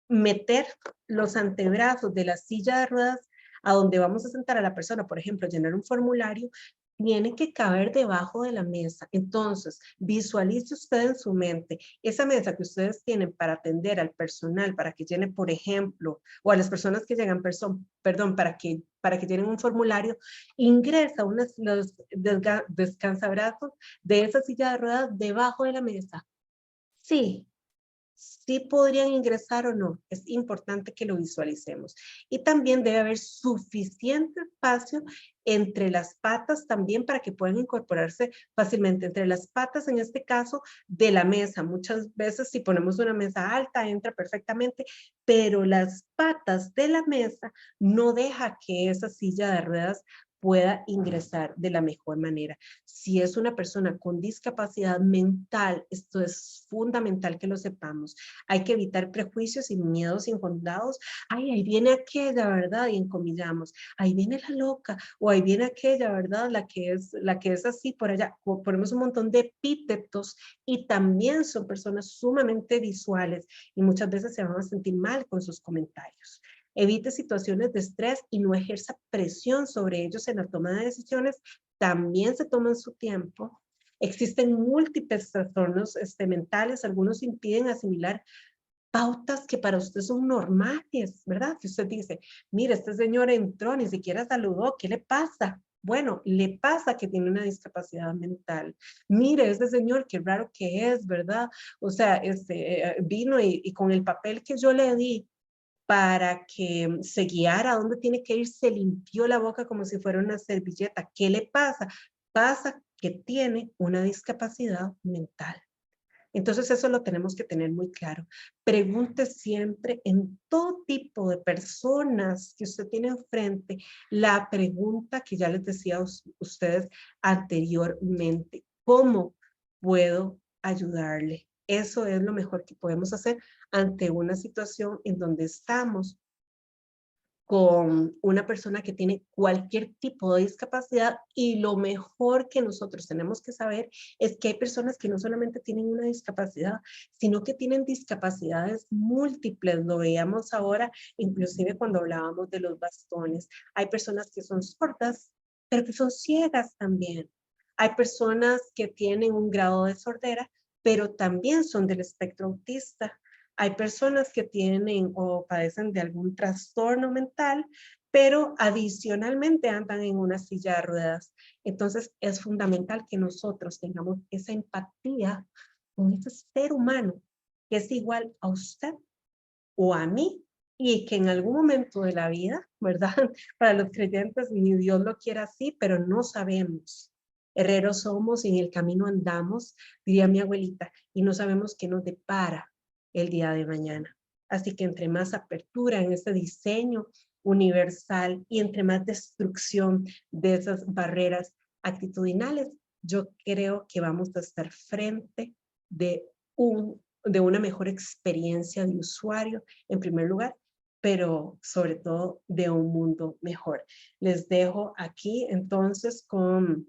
meter los antebrazos de la silla de ruedas a donde vamos a sentar a la persona, por ejemplo, llenar un formulario, tiene que caber debajo de la mesa. Entonces, visualice usted en su mente esa mesa que ustedes tienen para atender al personal, para que llene, por ejemplo, o a las personas que llegan, para que llenen un formulario, ingresa los descansabrazos de esa silla de ruedas debajo de la mesa. Sí. Sí podrían ingresar o no, es importante que lo visualicemos. Y también debe haber suficiente espacio entre las patas también para que puedan incorporarse fácilmente entre las patas, en este caso, de la mesa. Muchas veces si ponemos una mesa alta entra perfectamente, pero las patas de la mesa no deja que esa silla de ruedas pueda ingresar de la mejor manera. Si es una persona con discapacidad mental, esto es fundamental que lo sepamos. Hay que evitar prejuicios y miedos infundados. Ay, ahí viene aquella, ¿verdad? Y encomillamos. Ahí viene la loca, o ahí viene aquella, ¿verdad? La que es así por allá. Ponemos un montón de epítetos y también son personas sumamente visuales y muchas veces se van a sentir mal con sus comentarios. Evite situaciones de estrés y no ejerza presión sobre ellos en la toma de decisiones. También se toman su tiempo. Existen múltiples trastornos mentales. Algunos impiden asimilar pautas que para usted son normales, ¿verdad? Que usted dice, mire, este señor entró, ni siquiera saludó, ¿qué le pasa? Bueno, le pasa que tiene una discapacidad mental. Mire, este señor, qué raro que es, ¿verdad? O sea, vino y con el papel que yo le di, para que se guiara a dónde tiene que ir, se limpió la boca como si fuera una servilleta. ¿Qué le pasa? Pasa que tiene una discapacidad mental. Entonces eso lo tenemos que tener muy claro. Pregunte siempre en todo tipo de personas que usted tiene enfrente la pregunta que ya les decía a ustedes anteriormente. ¿Cómo puedo ayudarle? Eso es lo mejor que podemos hacer ante una situación en donde estamos con una persona que tiene cualquier tipo de discapacidad, y lo mejor que nosotros tenemos que saber es que hay personas que no solamente tienen una discapacidad, sino que tienen discapacidades múltiples. Lo veíamos ahora, inclusive cuando hablábamos de los bastones. Hay personas que son sordas, pero que son ciegas también. Hay personas que tienen un grado de sordera, pero también son del espectro autista. Hay personas que tienen o padecen de algún trastorno mental, pero adicionalmente andan en una silla de ruedas. Entonces es fundamental que nosotros tengamos esa empatía con ese ser humano que es igual a usted o a mí, y que en algún momento de la vida, ¿verdad? Para los creyentes, ni Dios lo quiera así, pero no sabemos. Herreros somos y en el camino andamos, diría mi abuelita, y no sabemos qué nos depara el día de mañana. Así que entre más apertura en este diseño universal y entre más destrucción de esas barreras actitudinales, yo creo que vamos a estar frente de una mejor experiencia de usuario, en primer lugar, pero sobre todo de un mundo mejor. Les dejo aquí entonces con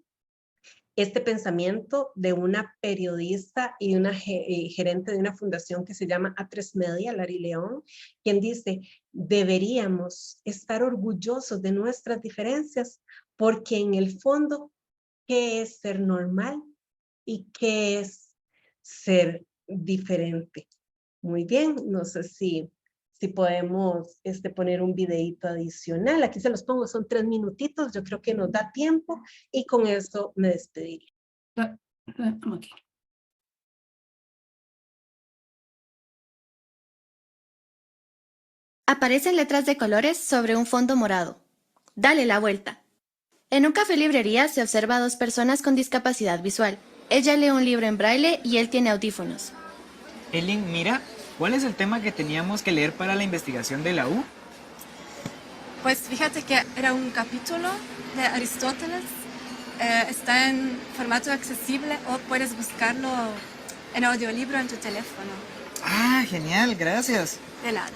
este pensamiento de una periodista y una gerente de una fundación que se llama A3 Media, Lari León, quien dice, deberíamos estar orgullosos de nuestras diferencias, porque en el fondo, ¿qué es ser normal y qué es ser diferente? Muy bien, no sé si podemos poner un videito adicional. Aquí se los pongo, son 3 minutitos, yo creo que nos da tiempo y con eso me despediré. Okay. Aparecen letras de colores sobre un fondo morado. Dale la vuelta. En un café librería se observa a 2 personas con discapacidad visual. Ella lee un libro en braille y él tiene audífonos. Elin, mira, ¿cuál es el tema que teníamos que leer para la investigación de la U? Pues fíjate que era un capítulo de Aristóteles. Está en formato accesible o puedes buscarlo en audiolibro en tu teléfono. Ah, genial, gracias. De nada.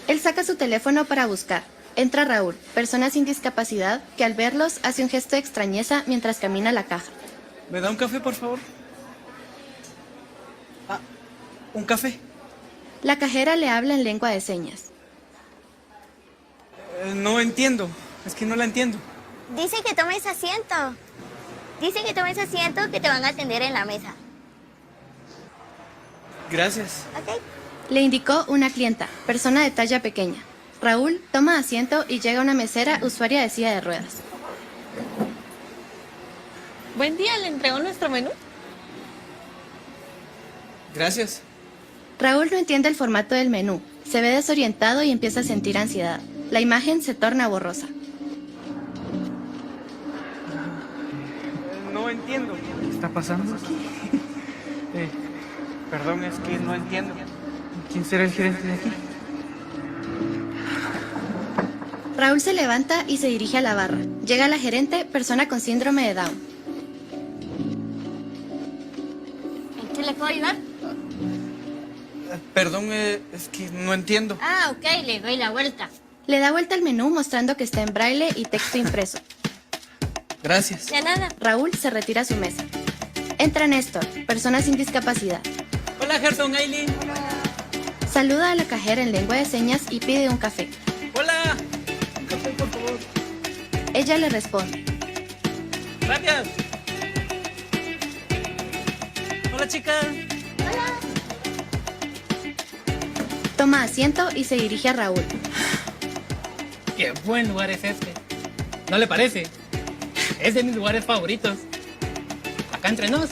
Él saca su teléfono para buscar. Entra Raúl, persona sin discapacidad, que al verlos hace un gesto de extrañeza mientras camina a la caja. ¿Me da un café, por favor? Ah, ¿un café? La cajera le habla en lengua de señas. No entiendo. Es que no la entiendo. Dice que tomes asiento. Dice que tomes asiento, que te van a atender en la mesa. Gracias. ¿Ok? Le indicó una clienta, persona de talla pequeña. Raúl toma asiento y llega una mesera, usuaria de silla de ruedas. Buen día, ¿le entregó nuestro menú? Gracias. Raúl no entiende el formato del menú, se ve desorientado y empieza a sentir ansiedad. La imagen se torna borrosa. No entiendo. ¿Qué está pasando aquí? Perdón, es que no entiendo. ¿Quién será el gerente de aquí? Raúl se levanta y se dirige a la barra. Llega la gerente, persona con síndrome de Down. ¿En qué le puedo ayudar? Perdón, es que no entiendo. Ah, ok, le doy la vuelta. Le da vuelta al menú mostrando que está en braille y texto impreso. Gracias. De nada. Raúl se retira a su mesa. Entra Néstor, persona sin discapacidad. Hola, Gerson, Aileen. Saluda a la cajera en lengua de señas y pide un café. Hola. Un café, por favor. Ella le responde. Gracias. Hola, chica. Toma asiento y se dirige a Raúl. ¡Qué buen lugar es este! ¿No le parece? Es de mis lugares favoritos. Acá entre nos,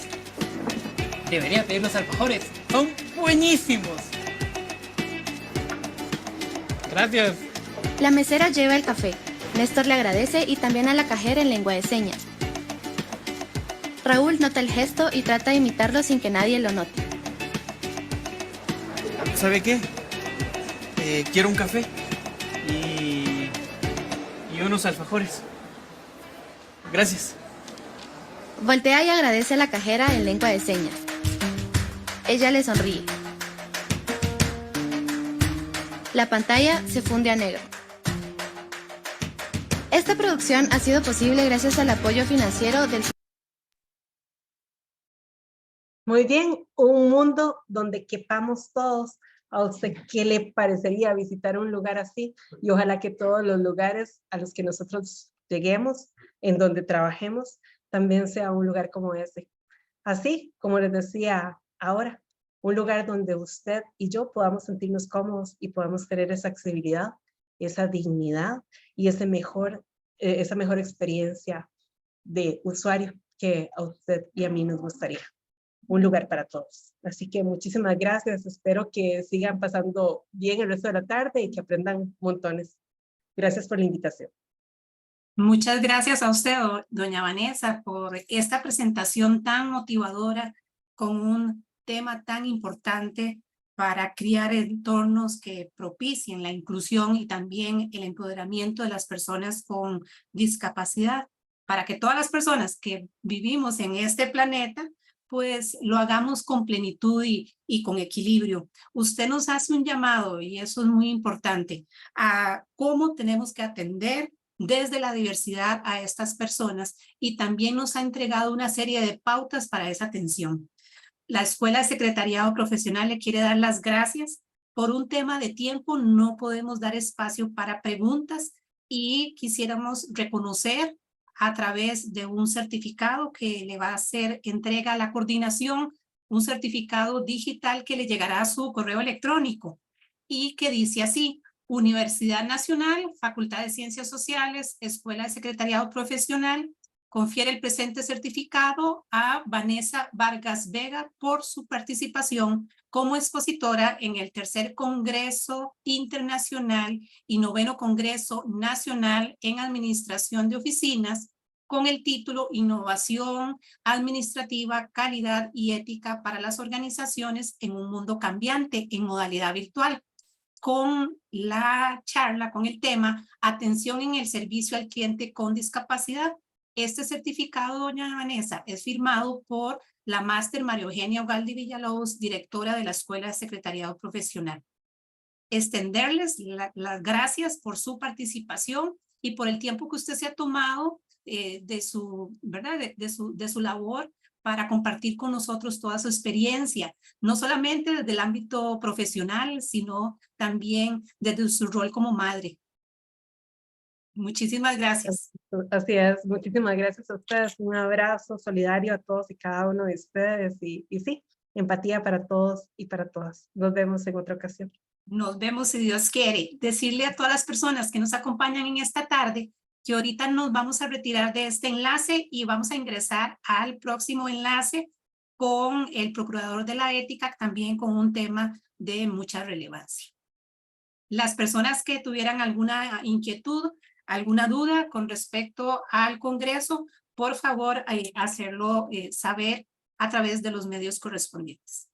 debería pedir los alfajores. Son buenísimos. Gracias. La mesera lleva el café. Néstor le agradece y también a la cajera en lengua de señas. Raúl nota el gesto y trata de imitarlo sin que nadie lo note. ¿Sabe qué? Quiero un café y unos alfajores. Gracias. Voltea y agradece a la cajera en lengua de señas. Ella le sonríe. La pantalla se funde a negro. Esta producción ha sido posible gracias al apoyo financiero del... Muy bien, un mundo donde quepamos todos. ¿A usted qué le parecería visitar un lugar así? Y ojalá que todos los lugares a los que nosotros lleguemos, en donde trabajemos, también sea un lugar como ese. Así, como les decía ahora, un lugar donde usted y yo podamos sentirnos cómodos y podamos tener esa accesibilidad, esa dignidad y esa mejor experiencia de usuario que a usted y a mí nos gustaría. Un lugar para todos. Así que muchísimas gracias. Espero que sigan pasando bien el resto de la tarde y que aprendan montones. Gracias por la invitación. Muchas gracias a usted, doña Vanessa, por esta presentación tan motivadora con un tema tan importante para crear entornos que propicien la inclusión y también el empoderamiento de las personas con discapacidad, para que todas las personas que vivimos en este planeta pues lo hagamos con plenitud y con equilibrio. Usted nos hace un llamado, y eso es muy importante, a cómo tenemos que atender desde la diversidad a estas personas, y también nos ha entregado una serie de pautas para esa atención. La Escuela de Secretariado Profesional le quiere dar las gracias. Por un tema de tiempo no podemos dar espacio para preguntas y quisiéramos reconocer a través de un certificado que le va a hacer entrega a la coordinación, un certificado digital que le llegará a su correo electrónico y que dice así: Universidad Nacional, Facultad de Ciencias Sociales, Escuela de Secretariado Profesional, confiere el presente certificado a Vanessa Vargas Vega por su participación como expositora en el tercer Congreso Internacional y noveno Congreso Nacional en Administración de Oficinas, con el título Innovación Administrativa, Calidad y Ética para las Organizaciones en un Mundo Cambiante en modalidad virtual, con la charla, con el tema Atención en el Servicio al Cliente con Discapacidad. Este certificado, doña Vanessa, es firmado por la máster María Eugenia Ugalde Villalobos, directora de la Escuela de Secretariado Profesional. extenderles las gracias por su participación y por el tiempo que usted se ha tomado de su labor para compartir con nosotros toda su experiencia, no solamente desde el ámbito profesional, sino también desde su rol como madre. Muchísimas gracias. Así es, muchísimas gracias a ustedes. Un abrazo solidario a todos y cada uno de ustedes. Y sí, empatía para todos y para todas. Nos vemos en otra ocasión. Nos vemos si Dios quiere. Decirle a todas las personas que nos acompañan en esta tarde que ahorita nos vamos a retirar de este enlace y vamos a ingresar al próximo enlace con el Procurador de la Ética, también con un tema de mucha relevancia. Las personas que tuvieran alguna inquietud, alguna duda con respecto al Congreso, por favor, hacerlo saber a través de los medios correspondientes.